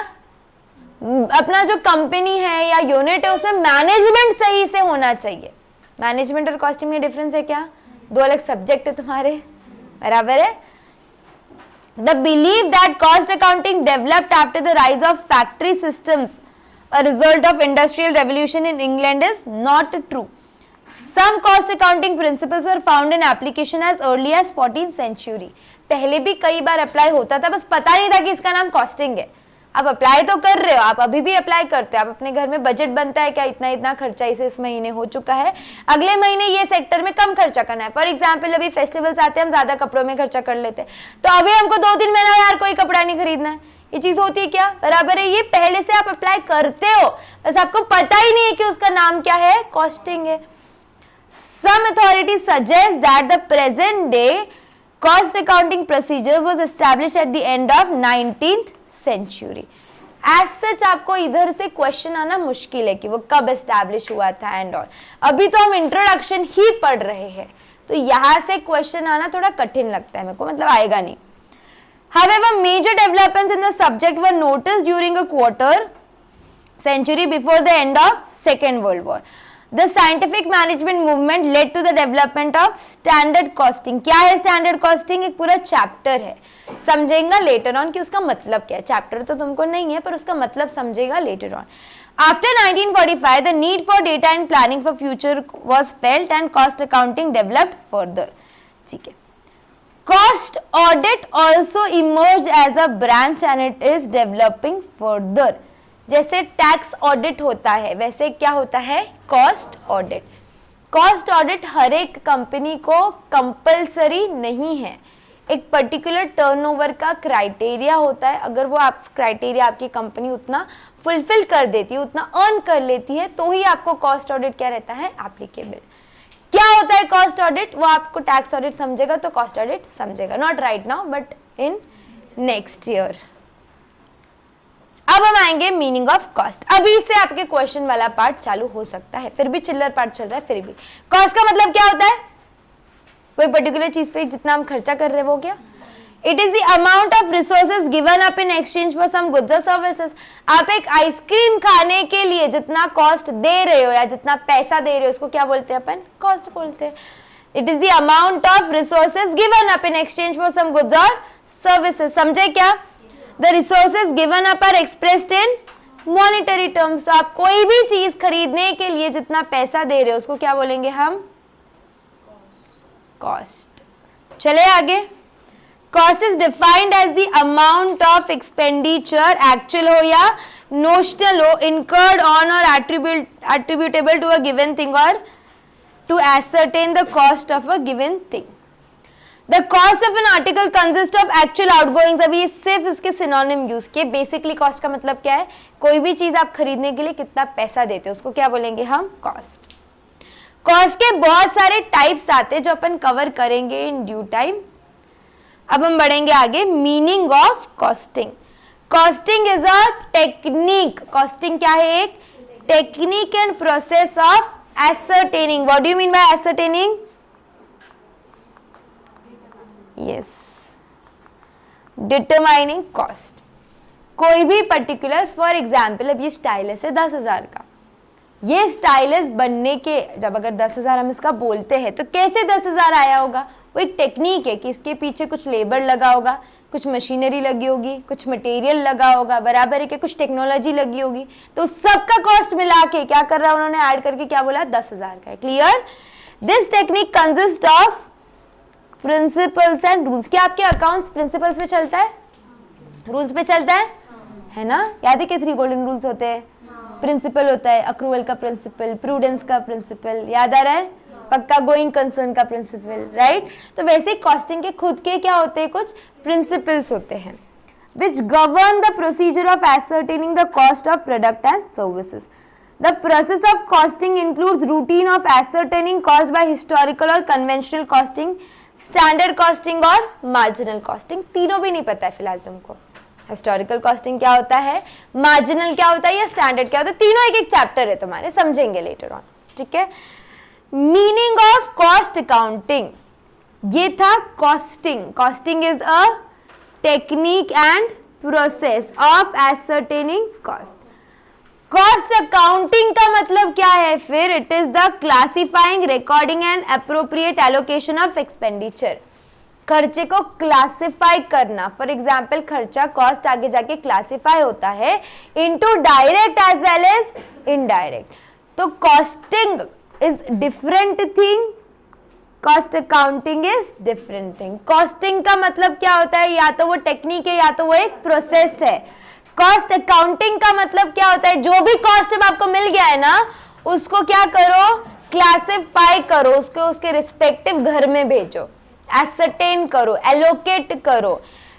अपना जो कंपनी है या यूनिट है उसमें मैनेजमेंट सही से होना चाहिए। मैनेजमेंट और कॉस्टिंग में डिफरेंस है क्या? दो अलग सब्जेक्ट है तुम्हारे, बराबर है। The belief that cost accounting developed after the rise of factory systems, a result of industrial revolution in England, is not true. Some cost accounting principles were found in application as early as 14th century. पहले भी कई बार apply होता था, बस पता नहीं था कि इसका नाम कॉस्टिंग है। आप अप्लाई तो कर रहे हो, आप अभी भी अप्लाई करते हो। आप अपने घर में बजट बनता है क्या, इतना इतना खर्चा इस महीने हो चुका है, अगले महीने ये सेक्टर में कम खर्चा करना है। फॉर एग्जाम्पल, अभी फेस्टिवल्स आते हैं, हम ज्यादा कपड़ों में खर्चा कर लेते हैं, तो अभी हमको 2-3 महीना यार कोई कपड़ा नहीं खरीदना है। ये चीज होती है क्या? बराबर है। ये पहले से आप अप्लाई करते हो, बस आपको पता ही नहीं है कि उसका नाम क्या है, कॉस्टिंग है। Some authorities suggest that the present day cost accounting procedure was established at the end of 19th century. As such आपको इधर से क्वेश्चन आना मुश्किल है कि वो कब एस्टैब्लिश हुआ था एंड ऑल। अभी तो हम इंट्रोडक्शन ही पढ़ रहे हैं, तो यहाँ से क्वेश्चन आना थोड़ा कठिन लगता है मेरे को, मतलब आएगा नहीं। However, major developments in the subject were noticed during a quarter century before the end of Second World War. The scientific management movement led to the development of standard costing. क्या है standard costing? एक पूरा chapter है, समझेगा later on कि उसका मतलब क्या है। चैप्टर तो तुमको नहीं है, पर उसका मतलब समझेगा later on. After 1945, the need for data and planning for future was felt and cost accounting developed further. ठीक है। Cost audit also emerged as a branch and it is developing further. जैसे टैक्स ऑडिट होता है, वैसे क्या होता है, cost audit. Cost audit हर एक कंपनी को कंपलसरी नहीं है, एक पर्टिकुलर टर्नओवर का क्राइटेरिया होता है। अगर वो आप क्राइटेरिया आपकी कंपनी उतना फुलफिल कर देती है, उतना अर्न कर लेती है, तो ही आपको कॉस्ट ऑडिट क्या रहता है, एप्लीकेबल। क्या होता है कॉस्ट ऑडिट? वो आपको टैक्स ऑडिट समझेगा तो कॉस्ट ऑडिट समझेगा, not right now but in next year. अब हम आएंगे मीनिंग ऑफ कॉस्ट। अभी से आपके क्वेश्चन वाला पार्ट चालू हो सकता है, फिर भी चिल्लर पार्ट चल रहा है। फिर भी कॉस्ट का मतलब क्या होता है? कोई पर्टिकुलर चीज पे जितना हम खर्चा कर रहे हैं वो क्या? It is the amount of resources given up in exchange for some goods और सर्विसेज। आप एक आइसक्रीम खाने के लिए जितना कॉस्ट दे रहे हो या जितना पैसा दे रहे हो, उसको क्या बोलते हैं अपन? कॉस्ट बोलते हैं। It is the amount of resources given up in exchange for some goods और सर्विसेज। समझे क्या? The resources given up are expressed in monetary terms. तो आप कोई भी चीज खरीदने के लिए जितना पैसा दे रहे हो उसको क्या बोलेंगे हम? कॉस्ट। चले आगे। Cost is defined as the amount of expenditure, actual हो या नोशनल हो, incurred on or attributable to a given thing or to ascertain the cost of a given thing. The cost of an article consists of actual outgoings. अभी सिर्फ इसके synonym use किए। Basically cost का मतलब क्या है? कोई भी चीज आप खरीदने के लिए कितना पैसा देते हो उसको क्या बोलेंगे हम? कॉस्ट। कॉस्ट के बहुत सारे टाइप्स आते हैं जो अपन कवर करेंगे इन ड्यू टाइम। अब हम बढ़ेंगे आगे। Meaning of costing. Costing is a technique. Costing क्या है? एक technique and process of ascertaining. What do you mean by ascertaining? Yes, determining cost. कोई भी पर्टिकुलर, फॉर एग्जाम्पल अब ये स्टाइलस है 10,000 का। ये स्टाइलस बनने के जब अगर 10,000 हम इसका बोलते हैं तो कैसे 10,000 आया होगा? वो एक टेक्निक है कि इसके पीछे कुछ लेबर लगा होगा, कुछ मशीनरी लगी होगी, कुछ मटेरियल लगा होगा, बराबर है कि कुछ टेक्नोलॉजी लगी होगी। तो सबका कॉस्ट मिला के क्या कर रहा है उन्होंने? ऐड करके क्या बोला? 10,000 का। Clear? This technique consist of principles and rules. क्या आपके अकाउंट्स प्रिंसिपल्स पे चलता है, रूल्स पे चलता है ना? याद है कि 3 गोल्डन रूल्स होते हैं? प्रिंसिपल होता है अक्रूवल का प्रिंसिपल, प्रूडेंस का प्रिंसिपल, याद आ रहा है? पक्का गोइंग कंसर्न का प्रिंसिपल, राइट? तो वैसे कॉस्टिंग के खुद के क्या होते हैं? कुछ प्रिंसिपल्स होते हैं which govern the procedure of ascertaining the cost of product and services. The process of costing includes routine of ascertaining cost by historical और conventional costing, standard costing और marginal costing. तीनों भी नहीं पता है फिलहाल तुमको. हिस्टोरिकल कॉस्टिंग क्या होता है, मार्जिनल क्या होता है या स्टैंडर्ड क्या होता है, तीनों एक एक चैप्टर है तुम्हारे, समझेंगे लेटर ऑन. ठीक है. मीनिंग ऑफ कॉस्ट अकाउंटिंग, ये था costing. Costing is a technique and process of ascertaining cost. Cost accounting का मतलब क्या है फिर, it is the classifying, recording and appropriate allocation of expenditure. खर्चे को क्लासिफाई करना. फॉर एग्जाम्पल खर्चा कॉस्ट आगे जाके क्लासिफाई होता है into direct as well as indirect. तो costing is different thing, cost accounting is different thing. Costing का मतलब क्या होता है, या तो वो टेक्निक है या तो वो एक प्रोसेस है. कॉस्ट अकाउंटिंग का मतलब क्या होता है, जो भी कॉस्ट अब आपको मिल गया है ना, उसको क्या करो, क्लासिफाई करो, उसको उसके रिस्पेक्टिव घर में भेजो, एसरटेन करो, एलोकेट करो,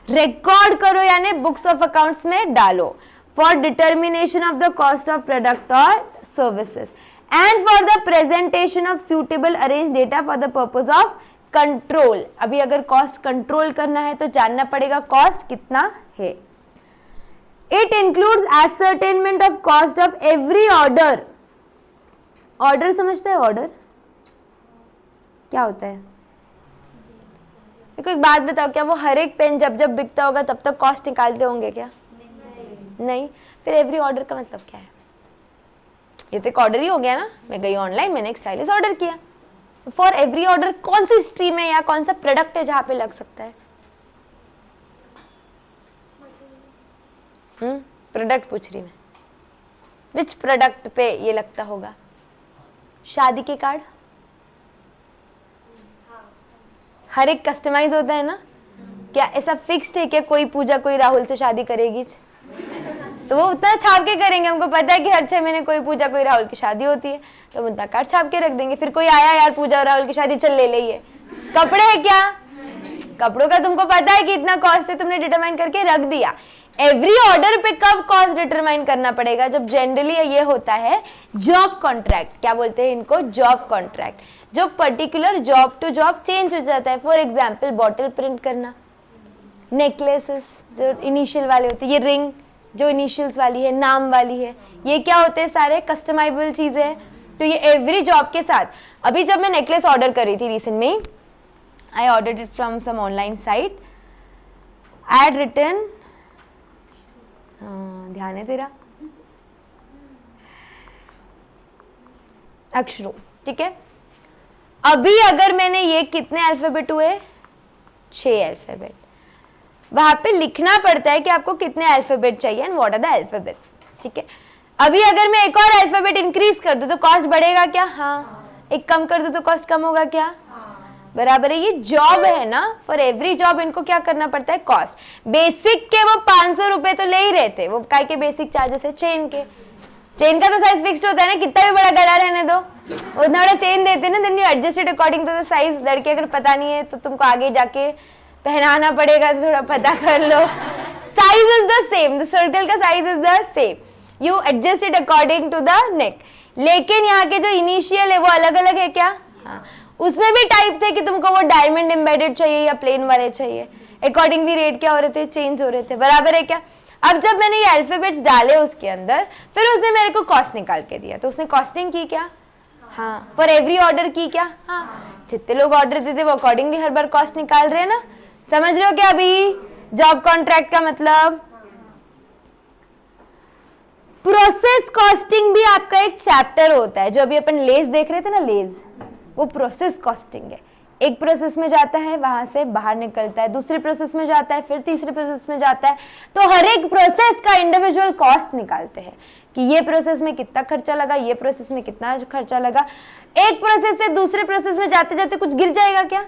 रिकॉर्ड करो, यानी बुक्स ऑफ अकाउंट्स में डालो. For determination of the cost of product और services and for the presentation of suitable arrange data for the purpose of control. अभी अगर कॉस्ट कंट्रोल करना है तो जानना पड़ेगा कॉस्ट कितना है. It includes ascertainment of cost of every order. Order समझते हैं, ऑर्डर क्या होता है. देखो एक बात बताओ, क्या वो हर एक पेन जब जब बिकता होगा तब तक कॉस्ट निकालते होंगे क्या? नहीं. फिर एवरी ऑर्डर का मतलब क्या है? ये तो एक ऑर्डर ही हो गया ना. मैं गई ऑनलाइन, मैंने एक स्टाइलिश ऑर्डर किया. फॉर एवरी ऑर्डर कौन सी स्ट्रीम है या कौन सा प्रोडक्ट है जहां पे लग सकता है? प्रोडक्ट पूछ रही मैं. विच प्रोडक्ट पे ये लगता होगा? शादी के कार्ड हर एक कस्टमाइज होता है ना. क्या ऐसा फिक्स्ड है क्या कोई पूजा कोई राहुल से शादी करेगी तो वो उतना छाप के करेंगे? हमको पता है कि हर 6 महीने कोई पूजा कोई राहुल की शादी होती है, तो हम उतना कार्ड छाप के रख देंगे. फिर कोई आया यार पूजा और राहुल की शादी, चल ले लिए. कपड़े है क्या? कपड़ों का तुमको पता है कि इतना कॉस्ट है, तुमने डिटरमाइन करके रख दिया. एवरी ऑर्डर पे कब कॉस्ट डिटरमाइन करना पड़ेगा? जब जनरली ये होता है जॉब कॉन्ट्रैक्ट. क्या बोलते हैं इनको? Job contract. जो particular job to job change हो जाता है. फॉर एग्जाम्पल बॉटल प्रिंट करना, नेकलेसेस जो इनिशियल वाले होते हैं, ये रिंग जो इनिशियल्स वाली है, नाम वाली है, ये क्या होते हैं? सारे कस्टमाइजेबल चीजें हैं. तो ये एवरी जॉब के साथ. अभी जब मैं नेकलेस ऑर्डर करी थी रिसेंट में, I ordered it from some online site. I had written, ध्यान है तेरा, अक्षरों. ठीक है. अभी अगर मैंने ये कितने अल्फाबेट हुए? 6 अल्फाबेट. वहां पे लिखना पड़ता है कि आपको कितने अल्फाबेट चाहिए and what are the alphabets. ठीक है. अभी अगर मैं एक और अल्फाबेट इंक्रीज कर दूं तो कॉस्ट बढ़ेगा क्या? हाँ. एक कम कर दूं तो कॉस्ट कम होगा क्या? बराबर है. ये जॉब है ना, फॉर एवरी जॉब इनको क्या करना पड़ता है? कॉस्ट. बेसिक के वो 500 रुपए तो ले ही रहे थे. वो काय के बेसिक चार्जेस है चेन के. चेन का तो साइज फिक्स्ड होता है ना, कितना भी बड़ा गला रहने दो उतना बड़ा चेन देते हैं ना. Then you adjust it according to the size. लड़के अगर पता नहीं है तो तुमको आगे जाके पहनाना पड़ेगा, तो थोड़ा पता कर लो. Size is the same, the circle का size is the same. You adjust it according to the neck. लेकिन यहाँ के जो इनिशियल है वो अलग अलग है क्या? हाँ. उसमें भी टाइप थे कि तुमको वो डायमंड एम्बेडेड चाहिए या प्लेन वाले चाहिए. अकॉर्डिंगली रेट क्या हो रहे थे? चेंज हो रहे थे. बराबर है क्या? अब जब मैंने ये अल्फाबेट्स डाले उसके अंदर, फिर उसने मेरे को कॉस्ट निकाल के दिया. तो उसने कॉस्टिंग की क्या? हाँ. फॉर एवरी ऑर्डर की क्या? हाँ. जितने लोग ऑर्डर देते वो अकॉर्डिंगली हर बार कॉस्ट निकाल रहे हैं ना. समझ रहे हो क्या? अभी जॉब कॉन्ट्रैक्ट का मतलब. प्रोसेस कॉस्टिंग भी आपका एक चैप्टर होता है. जो अभी अपन लेज देख रहे थे ना, लेज, वो प्रोसेस कॉस्टिंग है. एक प्रोसेस में जाता है, वहां से बाहर निकलता है, दूसरे प्रोसेस में जाता है, फिर तीसरे प्रोसेस में जाता है. तो हर एक प्रोसेस का इंडिविजुअल कॉस्ट निकालते हैं कि ये प्रोसेस में कितना खर्चा लगा, ये प्रोसेस में कितना खर्चा लगा. एक प्रोसेस से दूसरे प्रोसेस में जाते जाते कुछ गिर जाएगा क्या?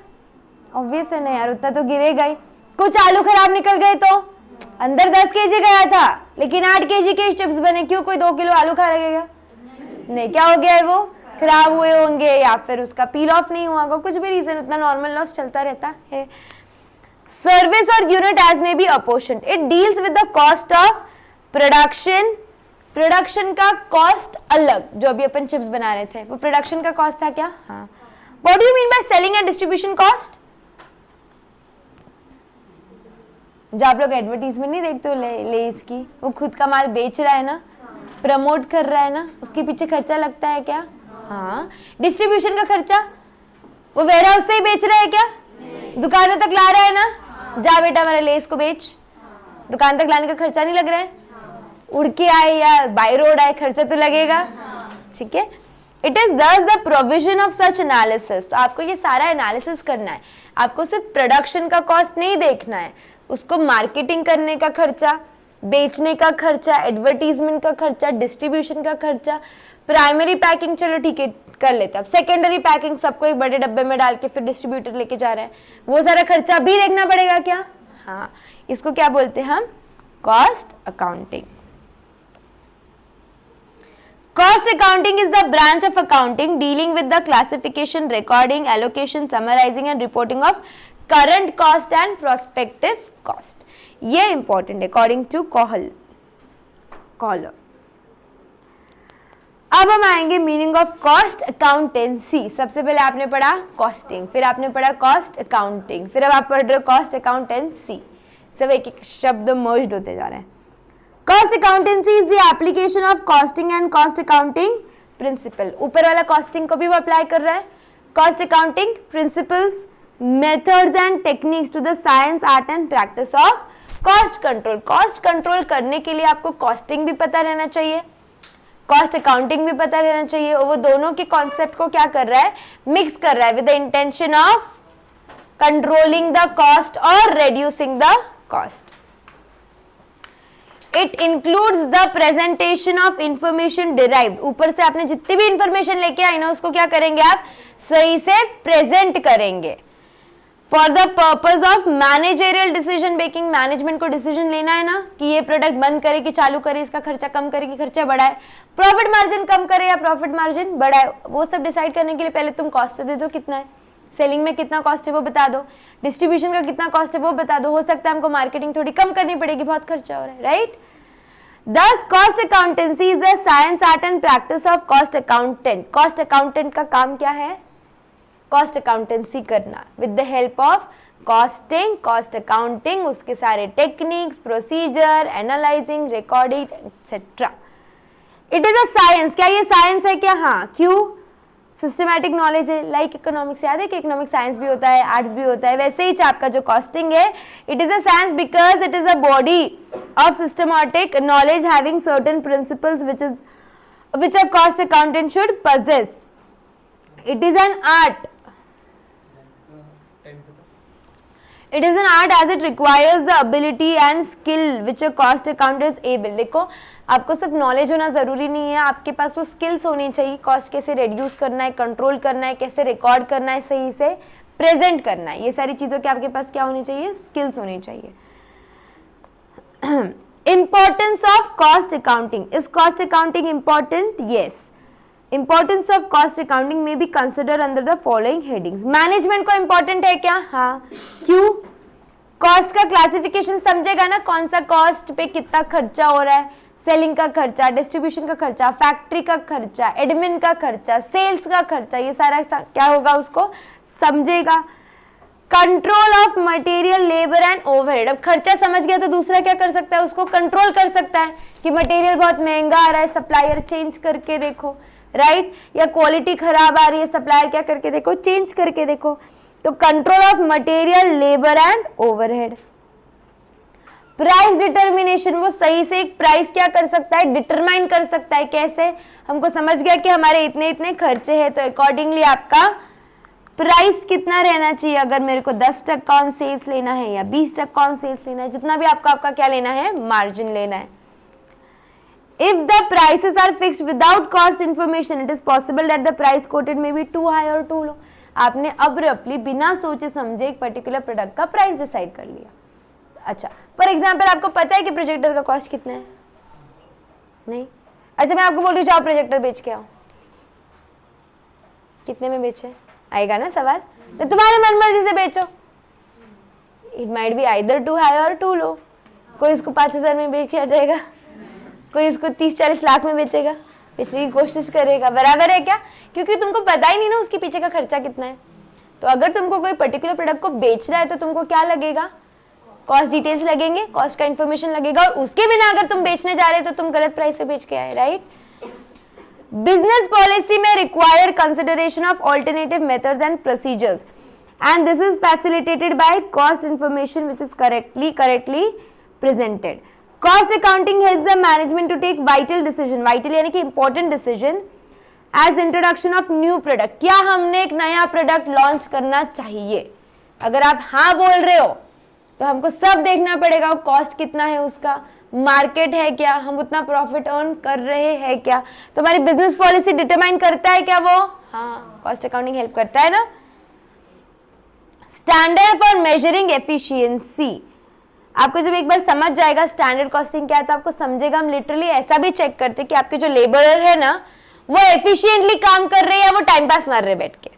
ऑब्वियस है ना यार, उतना तो गिरेगा ही. कुछ आलू खराब निकल गए तो अंदर 10 kg गया था लेकिन 8 kg के चिप्स बने. क्यों? कोई 2 किलो आलू खा लगेगा? नहीं. क्या हो गया है? वो खराब हुए होंगे या फिर उसका पील ऑफ नहीं हुआ होगा, कुछ भी रीजन. उतना नॉर्मल लॉस चलता रहता है. सर्विस और यूनिट एज में be apportion. It deals with the cost of production, production का कॉस्ट अलग, जो अभी अपन चिप्स बना रहे थे वो प्रोडक्शन का कॉस्ट था क्या? हाँ। What do you mean by selling and distribution cost? जो आप लोग एडवर्टीजमेंट नहीं देखते हो लेस की, वो खुद का माल बेच रहा है ना, प्रमोट कर रहा है ना, उसके पीछे खर्चा लगता है क्या? हाँ। डिस्ट्रीब्यूशन का खर्चा, वो वेयर हाउस से ही बेच रहा है क्या? दुकानों तक ला रहा है ना, जा बेटा मेरे लेस को बेच। दुकान तक लाने का खर्चा नहीं लग रहा है? उड़ के आए या बाय रोड आए, खर्चा तो लगेगा, ठीक है। इट इज दस the provision of such analysis. तो आपको ये सारा एनालिसिस करना है, आपको सिर्फ प्रोडक्शन का कॉस्ट नहीं देखना है, उसको मार्केटिंग करने का खर्चा, बेचने का खर्चा, एडवर्टीजमेंट का खर्चा, डिस्ट्रीब्यूशन का खर्चा, प्राइमरी पैकिंग चलो ठीक है कर लेते हैं, अब सेकेंडरी पैकिंग सबको एक बड़े डब्बे में डाल के फिर डिस्ट्रीब्यूटर लेके जा रहे हैं, वो सारा खर्चा भी देखना पड़ेगा क्या? हाँ। इसको क्या बोलते हैं हम? Cost accounting. Cost accounting is the branch of accounting dealing with the classification, recording, allocation, summarizing and reporting of current cost and prospective cost. ये important है according to Kohler. अब हम आएंगे मीनिंग ऑफ कॉस्ट अकाउंटेंसी। सबसे पहले आपने पढ़ा costing, फिर आपने पढ़ा कॉस्ट अकाउंटिंग, फिर अब आप पढ़ रहे हो कॉस्ट अकाउंटेंसी। सब एक एक शब्द मर्ज्ड होते जा रहे हैं। Cost accountancy is the application of costing and cost accounting principle. ऊपर वाला कॉस्टिंग को भी वो अप्लाई कर रहा है। Cost accounting principles, methods and techniques to the science, art and practice of cost control. Cost control करने के लिए आपको कॉस्टिंग भी पता रहना चाहिए, कॉस्ट अकाउंटिंग भी पता रहना चाहिए, और वो दोनों के कॉन्सेप्ट को क्या कर रहा है? मिक्स कर रहा है with the intention of controlling the cost और reducing the cost. It includes the presentation of information derived. ऊपर से आपने जितनी भी इंफॉर्मेशन लेके आई ना, उसको क्या करेंगे आप? सही से प्रेजेंट करेंगे। For the purpose of managerial decision making, management को डिसीजन लेना है ना कि ये प्रोडक्ट बंद करे कि चालू करे, इसका खर्चा कम करे कि खर्चा बढ़ाए, प्रॉफिट मार्जिन कम करे या प्रॉफिट मार्जिन बढ़ाए, वो सब डिसाइड करने के लिए पहले तुम कॉस्ट दे दो कितना है, सेलिंग में कितना कॉस्ट है वो बता दो, डिस्ट्रीब्यूशन का कितना कॉस्ट है वो बता दो। हो सकता है हमको मार्केटिंग थोड़ी कम करनी पड़ेगी, बहुत खर्चा हो रहा है, right. Thus, cost accountancy is the science, art and practice of cost accountant. Cost accountant का काम क्या है? Cost accountancy करना with the help of costing, cost accounting, उसके सारे techniques, procedure, analyzing, recording, etc. It is a science. क्या ये science है क्या? हाँ। क्यों? सिस्टमैटिक नॉलेज है, लाइक इकोनॉमिक्स। याद है कि इकोनॉमिक साइंस भी होता है, आर्ट्स भी होता है, वैसे ही आपका जो कॉस्टिंग है, it is a science because it is a body of systematic knowledge having certain principles which a cost accountant should possess. It is an art. It is an art as it requires the ability and skill which a cost accountant is able. देखो, आपको सिर्फ knowledge होना जरूरी नहीं है, आपके पास वो skills होनी चाहिए। कॉस्ट कैसे रिड्यूस करना है, कंट्रोल करना है, कैसे रिकॉर्ड करना है, सही से प्रेजेंट करना है, ये सारी चीजों के आपके पास क्या होनी चाहिए? स्किल्स होनी चाहिए। Importance of cost accounting. Is cost accounting important? Yes. Importance of cost accounting में be consider under the following headings. Management को इंपॉर्टेंट है क्या? हाँ। क्यों? कॉस्ट का क्लासिफिकेशन समझेगा ना, कौन सा कॉस्ट पे कितना खर्चा हो रहा है, सेलिंग का खर्चा, डिस्ट्रीब्यूशन का खर्चा, फैक्ट्री का खर्चा, एडमिन का खर्चा, सेल्स का खर्चा, ये सारा क्या होगा उसको समझेगा। Control of material, labour and overhead. अब खर्चा समझ गया तो दूसरा क्या कर सकता है? उसको कंट्रोल कर सकता है कि मटेरियल बहुत महंगा आ रहा है, सप्लायर चेंज करके देखो, राइट, या क्वालिटी खराब आ रही है, सप्लायर क्या करके देखो, चेंज करके देखो। तो control of material, labour and overhead. Price determination, वो सही से एक प्राइस क्या कर सकता है? डिटरमाइन कर सकता है। कैसे? हमको समझ गया कि हमारे इतने इतने खर्चे हैं, तो अकॉर्डिंगली आपका प्राइस कितना रहना चाहिए। अगर मेरे को 10% ऑन सेल्स लेना है या 20% ऑन सेल्स लेना है, जितना भी आपका क्या लेना है, मार्जिन लेना है। If the prices are fixed without cost information, it is possible that the price quoted may be too high or too low. आपने अब्रप्टली बिना सोचे समझे एक पर्टिकुलर प्रोडक्ट का प्राइस डिसाइड कर लिया। अच्छा, फॉर एग्जाम्पल आपको पता है कि प्रोजेक्टर का कॉस्ट कितना है? नहीं। अच्छा, मैं आपको बोल रही हूँ जाओ प्रोजेक्टर बेच के आओ, कितने में बेचे? आएगा ना सवाल? तो तुम्हारे मन मर्जी से बेचो। It might be either too high or too low. कोई इसको 5,000 में बेच किया जाएगा, कोई इसको 30-40 लाख में बेचेगा, बेचने की कोशिश करेगा, बराबर है क्या? क्योंकि तुमको पता ही नहीं ना उसके पीछे का खर्चा कितना है। तो अगर तुमको कोई पर्टिकुलर प्रोडक्ट को बेचना है तो तुमको क्या लगेगा? कॉस्ट डिटेल्स लगेंगे, कॉस्ट का इन्फॉर्मेशन लगेगा, और उसके बिना अगर तुम बेचने जा रहे हो तो तुम गलत प्राइस पे बेच के आए, राइट? बिजनेस पॉलिसी में require consideration of alternative methods and procedures, and this is facilitated by cost information which is correctly presented. Cost accounting helps the management to take vital decision, vital यानी कि important decision as introduction of new product. क्या हमने एक नया product launch करना चाहिए? अगर आप हाँ बोल रहे हो तो हमको सब देखना पड़ेगा, कॉस्ट कितना है उसका, मार्केट है क्या, हम उतना प्रॉफिट अर्न कर रहे हैं क्या, तो हमारी बिजनेस पॉलिसी डिटरमाइन करता है क्या वो? हाँ, कॉस्ट अकाउंटिंग हेल्प करता है ना। स्टैंडर्ड फॉर मेजरिंग एफिशिएंसी, आपको जब एक बार समझ जाएगा स्टैंडर्ड कॉस्टिंग क्या है तो आपको समझेगा। हम लिटरली ऐसा भी चेक करते कि आपके जो लेबरर है ना वो एफिशिएंटली काम कर रहे हैं या वो टाइम पास मार रहे बैठ के,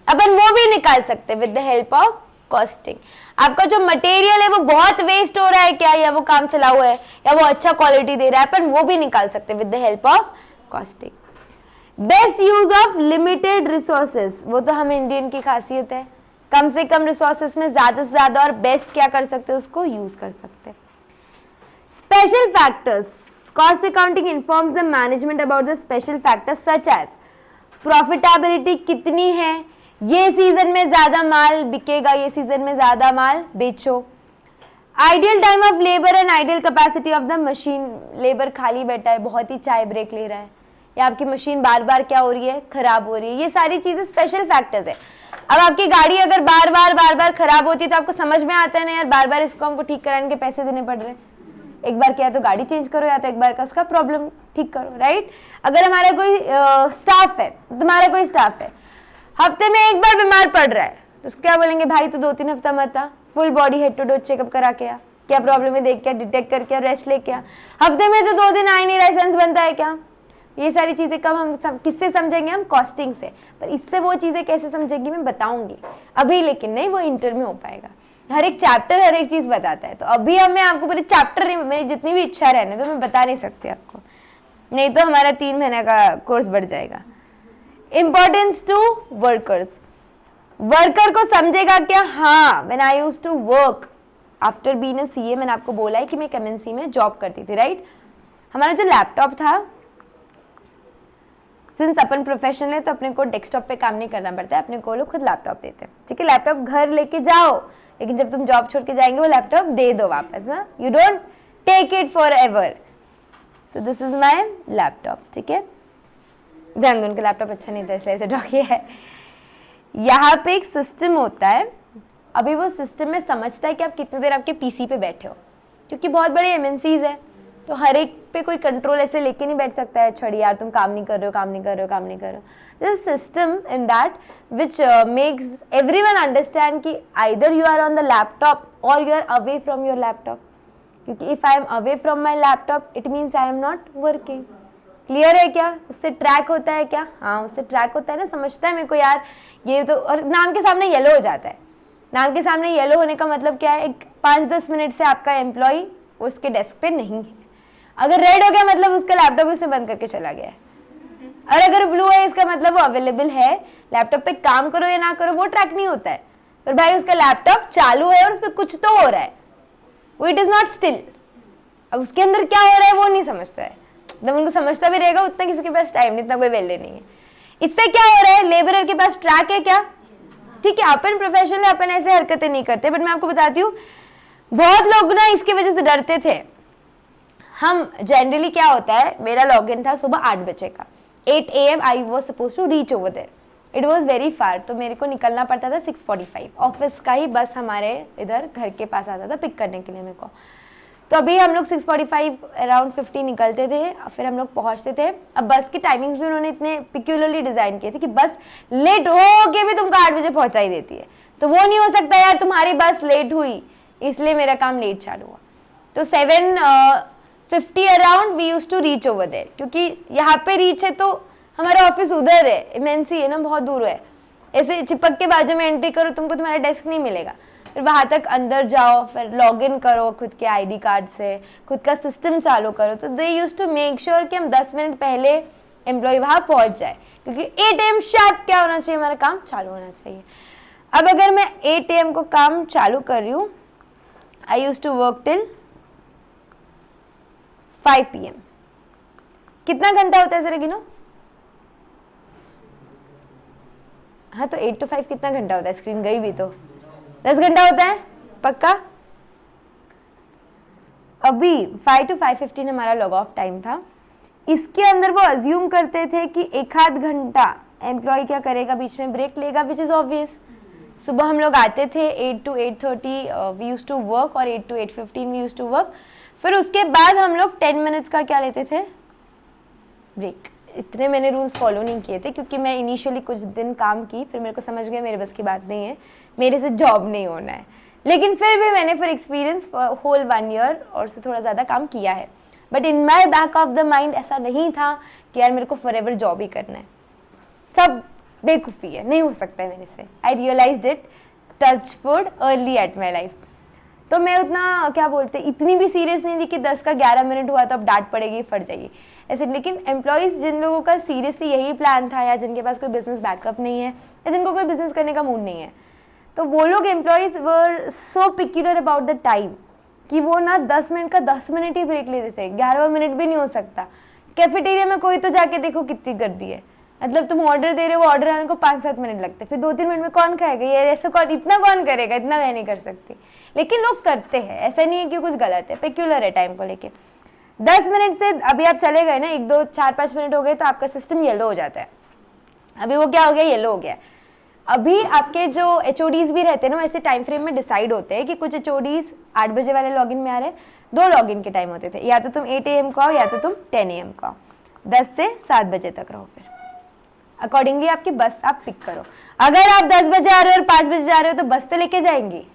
अपन वो भी निकाल सकते with the help of costing. आपका जो मटेरियल है वो बहुत वेस्ट हो रहा है क्या, या वो काम चला हुआ है, या वो अच्छा क्वालिटी दे रहा है, अपन वो भी निकाल सकते with the help of costing. Best use of limited resources, वो तो हम इंडियन की खासियत है, कम से कम रिसोर्सेस में ज्यादा से ज्यादा और बेस्ट क्या कर सकते हैं, उसको यूज कर सकते हैं। Special factors, cost accounting informs the management about the special factors such as profitability कितनी है, ये सीजन में ज्यादा माल बिकेगा, ये सीजन में ज्यादा माल बेचो। Ideal time of labour and ideal capacity of the machine, labour खाली बैठा है, बहुत ही चाय ब्रेक ले रहा है, या आपकी मशीन बार बार क्या हो रही है, खराब हो रही है, ये सारी चीजें स्पेशल फैक्टर्स है। अब आपकी गाड़ी अगर बार बार खराब होती है तो आपको समझ में आता है ना यार, बार बार इसको हमको ठीक कराने के पैसे देने पड़ रहे हैं, एक बार क्या तो गाड़ी चेंज करो या तो एक बार का उसका प्रॉब्लम ठीक करो, राइट? अगर हमारा कोई स्टाफ है, तुम्हारा कोई स्टाफ है, हफ्ते में एक बार बीमार पड़ रहा है तो उसको क्या बोलेंगे, भाई तो 2-3 हफ्ता मत आ, full body head to toe checkup करा के आ, क्या प्रॉब्लम है देख के, डिटेक्ट करके रेस्ट लेके आ। हफ्ते में तो 2 दिन आ ही नहीं, लाइसेंस बनता है क्या? ये सारी चीजें कब हम किससे समझेंगे, हम कॉस्टिंग से। पर इससे वो चीजें कैसे समझेंगी मैं बताऊंगी अभी, लेकिन नहीं वो इंटर में हो पाएगा। हर एक चैप्टर हर एक चीज बताता है, तो अभी अब मैं आपको पूरे चैप्टर नहीं, मेरी जितनी भी इच्छा रहने तो मैं बता नहीं सकती आपको, नहीं तो हमारा 3 महीने का कोर्स बढ़ जाएगा। इंपॉर्टेंस टू वर्कर्स, वर्कर को समझेगा क्या? हाँ, when I used to work after being a CA, मैंने आपको बोला है कि मैं एमएनसी में जॉब करती थी, राइट? हमारा जो लैपटॉप था, सिंस अपन प्रोफेशनल है तो अपने को डेस्कटॉप पे काम नहीं करना पड़ता है, अपने को लोग खुद लैपटॉप देते हैं, ठीक है? लैपटॉप घर लेके जाओ, लेकिन जब तुम जॉब छोड़ के जाएंगे वो लैपटॉप दे दो वापस, ना, you don't take it forever. So this is my laptop, ठीक है? ध्यान दो, उनका लैपटॉप अच्छा नहीं था इसलिए ऐसे ड्रॉ किया है। यहाँ पे एक सिस्टम होता है, अभी वो सिस्टम में समझता है कि आप कितनी देर आपके पीसी पे बैठे हो, क्योंकि बहुत बड़े एमएनसीज है तो हर एक पे कोई कंट्रोल ऐसे लेके नहीं बैठ सकता है, छोड़ी यार तुम काम नहीं कर रहे हो, काम नहीं कर रहे हो, काम नहीं कर रहे हो। This system in that which makes everyone understand कि either you are on the laptop और you are away from your laptop, क्योंकि if I am away from my laptop it means I am not working. Clear है क्या? उससे track होता है क्या? हाँ, उससे ट्रैक होता है ना, समझता है मेरे को यार ये तो, और नाम के सामने येलो हो जाता है। नाम के सामने येलो होने का मतलब क्या है? एक 5-10 मिनट से आपका एम्प्लॉय उसके डेस्क पे नहीं है। अगर रेड हो गया मतलब उसका लैपटॉप उसने बंद करके चला गया है, और अगर ब्लू है इसका मतलब वो अवेलेबल है, लैपटॉप पे काम करो या ना करो वो ट्रैक नहीं होता है। पर भाई उसका लैपटॉप चालू है और उस पर कुछ तो हो रहा है, वो इट इज नॉट स्टिल। अब उसके अंदर क्या हो रहा है वो नहीं समझता है, जब उनको समझता भी रहेगा उतना किसी के पास टाइम नहीं, इतना कोई वैल्यू नहीं है। इससे क्या हो रहा है, लेबरर के पास ट्रैक है क्या? ठीक है, अपन प्रोफेशनल अपन ऐसे हरकतें नहीं करते, बट मैं आपको बताती हूँ बहुत लोग ना इसकी वजह से डरते थे। हम जनरली क्या होता है, मेरा लॉगिन था सुबह 8 बजे का, 8 AM I was suppose to reach over there, it was very far, तो मेरे को निकलना पड़ता था 6:45, ऑफिस का ही बस हमारे इधर घर के पास आता था पिक करने के लिए मेरे को। तो अभी हम लोग 6:45 अराउंड 50 निकलते थे, फिर हम लोग पहुंचते थे। अब बस की टाइमिंग्स भी उन्होंने इतने पिक्यूलरली डिजाइन किए थे कि बस लेट हो के भी तुमको 8 बजे पहुंचा ही देती है, तो वो नहीं हो सकता यार तुम्हारी बस लेट हुई इसलिए मेरा काम लेट चालू हुआ। तो 7:50 around we used to reach over there, क्योंकि यहाँ पे रीच है तो हमारा ऑफिस उधर है, इमेंसी है ना, बहुत दूर है, ऐसे चिपक के बाजू में एंट्री करो तुमको तुम्हारा डेस्क नहीं मिलेगा। फिर वहाँ तक अंदर जाओ, फिर लॉग इन करो खुद के आईडी कार्ड से, खुद का सिस्टम चालू करो। तो दे यूज टू मेक श्योर कि हम 10 मिनट पहले एम्प्लॉय वहाँ पहुँच जाए, क्योंकि 8 AM शार्प क्या होना चाहिए, हमारा काम चालू होना चाहिए। अब अगर मैं 8 AM को काम चालू कर रही हूँ, I use to work till 5 PM। कितना घंटा होता है जरा गिनो? हाँ, तो 8 to 5 कितना घंटा होता है? स्क्रीन गई भी तो 10 घंटा होता है पक्का। अभी 5 to 5:15 हमारा लॉग ऑफ टाइम था। इसके अंदर वो अज्यूम करते थे कि 1 आध घंटा एम्प्लॉय क्या करेगा, बीच में ब्रेक लेगा, विच इज ऑब्वियस। सुबह हम लोग आते थे 8 to 8:30 we use to work, और 8 to 8:15 we use to work. फिर उसके बाद हम लोग 10 मिनट्स का क्या लेते थे, ब्रेक। इतने मैंने रूल्स फॉलो नहीं किए थे, क्योंकि मैं इनिशियली कुछ दिन काम की, फिर मेरे को समझ गया मेरे बस की बात नहीं है, मेरे से जॉब नहीं होना है। लेकिन फिर भी मैंने फिर एक्सपीरियंस होल 1 ईयर और से थोड़ा ज़्यादा काम किया है। But in my back of the mind ऐसा नहीं था कि यार मेरे को फॉरएवर जॉब ही करना है। सब बेवकूफ़ी है, नहीं हो सकता है मेरे से। I realized it touch wood early at my life. तो मैं उतना क्या बोलते, इतनी भी सीरियस नहीं थी कि 10 का 11 मिनट हुआ तो अब डांट पड़ेगी, फट जाइए ऐसे। लेकिन एम्प्लॉयज़ जिन लोगों का सीरियसली यही प्लान था, या जिनके पास कोई बिजनेस बैकअप नहीं है, या जिनको कोई बिजनेस करने का मूड नहीं है, तो वो लोग employees were so peculiar about the time कि वो ना 10 मिनट का 10 मिनट ही ब्रेक लेते थे, 11वां मिनट भी नहीं हो सकता। कैफेटेरिया में कोई तो जाके देखो कितनी गर्दी है, मतलब तुम ऑर्डर दे रहे हो, ऑर्डर आने को 5-7 मिनट लगते, फिर 2-3 मिनट में कौन खाएगा यार, ऐसा कौन, इतना कौन करेगा, इतना मैं नहीं कर सकती। लेकिन लोग करते हैं, ऐसा नहीं है कि कुछ गलत है, पेक्यूलर है टाइम को लेके। 10 मिनट से अभी आप चले गए ना, 1, 2, 4, 5 मिनट हो गए तो आपका सिस्टम येलो हो जाता है। अभी वो क्या हो गया, येलो हो गया। अभी आपके जो HODs भी रहते हैं ना, वैसे टाइम फ्रेम में डिसाइड होते हैं कि कुछ HODs 8 बजे वाले लॉगिन में आ रहे हैं, 2 लॉगिन के टाइम होते थे, या तो तुम 8 AM को आओ, या तो तुम 10 AM को आओ, 10 से 7 बजे तक रहो। फिर अकॉर्डिंगली आपकी बस आप पिक करो। अगर आप 10 बजे आ रहे हो और 5 बजे जा रहे हो तो बस तो लेके जाएंगी,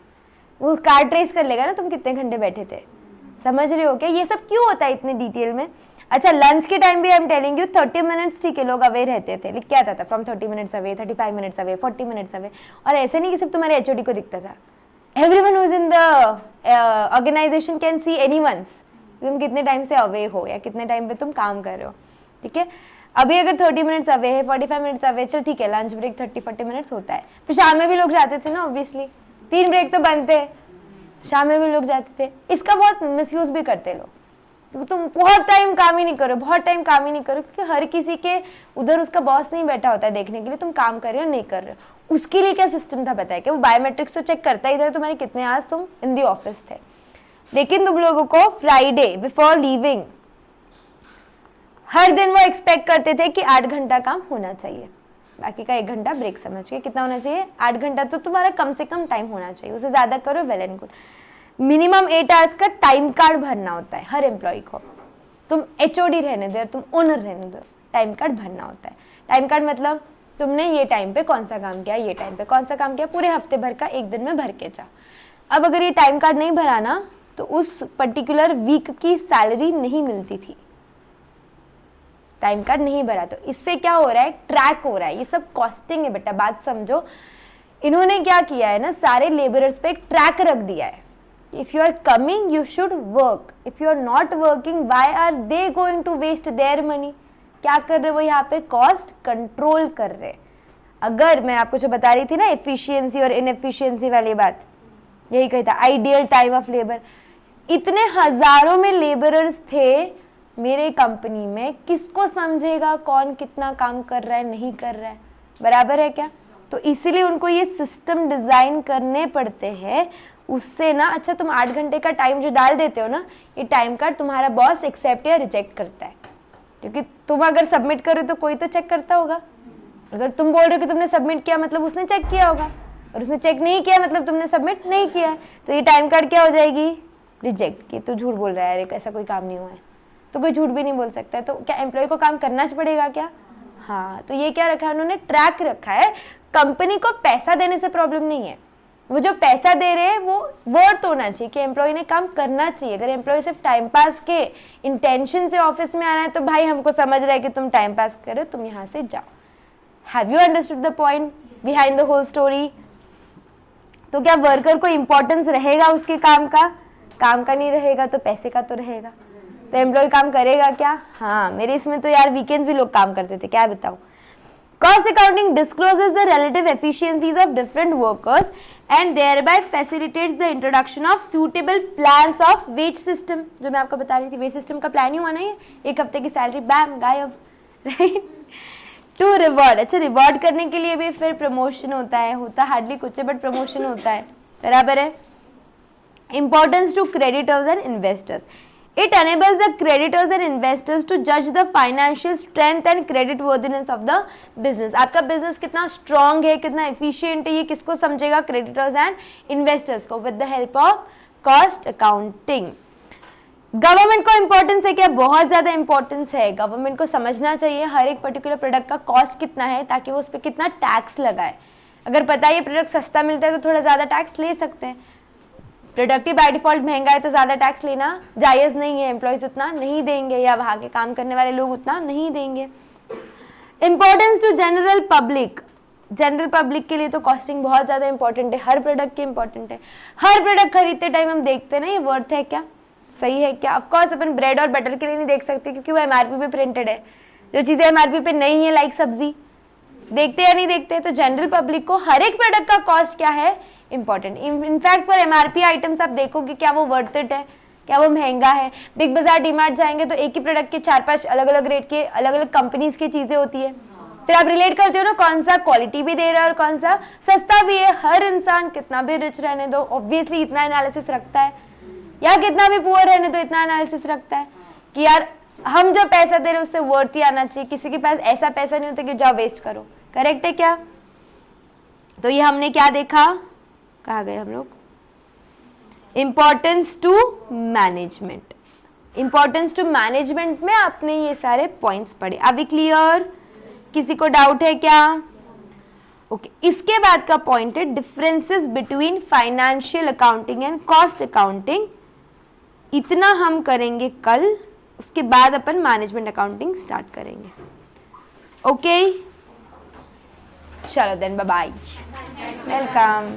वो कार ट्रेस कर लेगा ना तुम कितने घंटे बैठे थे। समझ रहे हो क्या, ये सब क्यों होता है इतने डिटेल में। अच्छा, लंच के टाइम भी I am telling you 30 minutes, ठीक है, लोग अवे रहते थे, लिख के आता था from 30 minutes away, 35 minutes away, 40 minutes away. और ऐसे नहीं कि सिर्फ तुम्हारे HOD को दिखता था, everyone who is in the organisation can see anyone's तुम कितने टाइम से अवे हो या कितने टाइम पे तुम काम कर रहे हो। ठीक है, अभी अगर 30 मिनट्स अवे है, 45 मिनट्स अवे, चल ठीक है, लंच ब्रेक 30-40 मिनट्स होता है। फिर शाम में भी लोग जाते थे ना, ऑब्वियसली 3 ब्रेक तो बनते, शाम में भी लोग जाते थे। इसका बहुत मिसयूज भी करते लोग, क्योंकि तुम बहुत टाइम काम ही नहीं करो, बहुत टाइम काम ही नहीं करो, क्योंकि हर किसी के उधर उसका बॉस नहीं बैठा होता है देखने के लिए तुम काम कर रहे हो नहीं कर रहे हो। उसके लिए क्या सिस्टम था पता है क्या, वो बायोमेट्रिक्स तो चेक करता ही था तुम्हारे कितने आज तुम इन दी ऑफिस थे। लेकिन तुम लोगों को फ्राइडे बिफोर लीविंग हर दिन वो एक्सपेक्ट करते थे कि 8 घंटा काम होना चाहिए, बाकी का 1 घंटा ब्रेक समझ के। कितना होना चाहिए, 8 घंटा तो तुम्हारा कम से कम टाइम होना चाहिए, उससे ज़्यादा करो well and good. Minimum 8 hours का टाइम कार्ड भरना होता है हर एम्प्लॉय को। तुम HOD रहने दो, तुम ओनर रहने दो, टाइम कार्ड भरना होता है। टाइम कार्ड मतलब तुमने ये टाइम पे कौन सा काम किया, ये टाइम पे कौन सा काम किया, पूरे हफ्ते भर का 1 दिन में भर के जाओ। अब अगर ये टाइम कार्ड नहीं भराना तो उस पर्टिकुलर वीक की सैलरी नहीं मिलती थी। टाइम कार्ड नहीं भरा तो इससे क्या हो रहा है, ट्रैक हो रहा है। ये सब कॉस्टिंग है बेटा, बात समझो। इन्होंने क्या किया है ना, सारे लेबरर्स पे एक ट्रैक रख दिया है। If you are coming you should work, if you are not working why are they going to waste their money. क्या कर रहे वो यहाँ पे, कॉस्ट कंट्रोल कर रहे। अगर मैं आपको जो बता रही थी ना एफिशिएंसी और इनएफिशिएंसी वाली बात, यही कही था आइडियल टाइम ऑफ लेबर। इतने हजारों में लेबरर्स थे मेरे कंपनी में, किसको समझेगा कौन कितना काम कर रहा है नहीं कर रहा है, बराबर है क्या। तो इसीलिए उनको ये सिस्टम डिज़ाइन करने पड़ते हैं। उससे ना अच्छा तुम 8 घंटे का टाइम जो डाल देते हो ना, ये टाइम कार्ड तुम्हारा बॉस एक्सेप्ट या रिजेक्ट करता है, क्योंकि तुम अगर सबमिट करो तो कोई तो चेक करता होगा। अगर तुम बोल रहे हो कि तुमने सबमिट किया मतलब उसने चेक किया होगा, और उसने चेक नहीं किया मतलब तुमने सबमिट नहीं किया, तो ये टाइम कार्ड क्या हो जाएगी, रिजेक्ट। कि तू झूठ बोल रहा है, ऐसा कोई काम नहीं हुआ है। तो कोई झूठ भी नहीं बोल सकता है, तो क्या एम्प्लॉय को काम करना पड़ेगा क्या। हाँ, तो ये क्या रखा है उन्होंने, ट्रैक रखा है। कंपनी को पैसा देने से प्रॉब्लम नहीं है, वो जो पैसा दे रहे हैं वो वर्थ होना चाहिए कि एम्प्लॉय ने काम करना चाहिए। अगर एम्प्लॉय सिर्फ टाइम पास के इंटेंशन से ऑफिस में आ रहा है तो भाई हमको समझ रहा है कि तुम टाइम पास कर रहे हो, तुम यहाँ से जाओ। Have you understood the point behind the whole story. तो क्या वर्कर को इम्पोर्टेंस रहेगा उसके काम का नहीं रहेगा तो पैसे का तो रहेगा। तो एम्प्लॉय काम करेगा क्या? हाँ, मेरे इसमें तो यार वीकेंड्स भी लोग काम करते थे, क्या बताऊं। Cost accounting discloses the relative efficiencies of different workers and thereby facilitates the introduction of suitable plans of wage system। जो मैं आपको बता रही थी, wage system का प्लान ही हुआ ना ये, एक हफ्ते की सैलरी बैम गायब, राइट। टू रिवॉर्ड, अच्छा रिवॉर्ड करने के लिए भी फिर प्रमोशन होता है, होता हार्डली कुछ है बट प्रमोशन होता है, बराबर है। Importance to creditors and investors. It enables the creditors and investors to judge the financial strength and credit worthiness of the business। आपका बिजनेस कितना स्ट्रॉन्ग है, कितना एफिशिएंट है, ये किसको समझेगा? क्रेडिटर्स एंड इन्वेस्टर्स को, with the help of cost accounting. Government को इंपॉर्टेंस है क्या? बहुत ज्यादा इंपॉर्टेंस है। गवर्नमेंट को समझना चाहिए हर एक पर्टिकुलर प्रोडक्ट का कॉस्ट कितना है, ताकि वो उस पर कितना टैक्स लगाए। अगर पता है ये प्रोडक्ट सस्ता मिलता है तो थोड़ा ज्यादा टैक्स ले सकते हैं। प्रोडक्ट ही बाय डिफॉल्ट महंगा है तो ज्यादा टैक्स लेना जायज नहीं है, एम्प्लॉयज उतना नहीं देंगे या वहां के काम करने वाले लोग उतना नहीं देंगे। Importance to general public, general public के लिए तो कॉस्टिंग बहुत ज्यादा इंपॉर्टेंट है, हर प्रोडक्ट की इंपॉर्टेंट है। हर प्रोडक्ट खरीदते टाइम हम देखते हैं ना ये वर्थ है क्या, सही है क्या। ऑफकोर्स अपन ब्रेड और बटर के लिए नहीं देख सकते क्योंकि वो एमआरपी पे प्रिंटेड है। जो चीजें एमआरपी पे नहीं है लाइक सब्जी, देखते या नहीं देखते। तो जनरल पब्लिक को हर एक प्रोडक्ट का कॉस्ट क्या है, important. In fact for MRP items आप देखोगे क्या वो वर्थ इट है, क्या वो महंगा है। बिग बाजार डीमार्ट जाएंगे तो एक ही प्रोडक्ट के 4-5 अलग अलग रेट के अलग अलग कंपनीज की चीजें होती है, फिर आप रिलेट करते हो ना कौन सा क्वालिटी भी दे रहा है और कौन सा सस्ता भी है। हर इंसान कितना भी रिच रहने दो ऑब्वियसली इतना एनालिसिस रखता है, या कितना भी पुअर रहने दो इतना एनालिसिस रखता है कि यार हम जो पैसा दे रहे उससे वर्थ ही आना चाहिए। किसी के पास ऐसा पैसा नहीं होता कि जाओ वेस्ट करो, करेक्ट है क्या। तो ये हमने क्या देखा, कहाँ गए हम लोग, importance to management. Importance to management में आपने ये सारे पॉइंट्स पढ़े। अभी क्लियर, किसी को डाउट है क्या? ओके, इसके बाद का पॉइंट है differences between financial accounting and cost accounting. इतना हम करेंगे कल, उसके बाद अपन मैनेजमेंट अकाउंटिंग स्टार्ट करेंगे। ओके, चलो देन बाय बाय, वेलकम।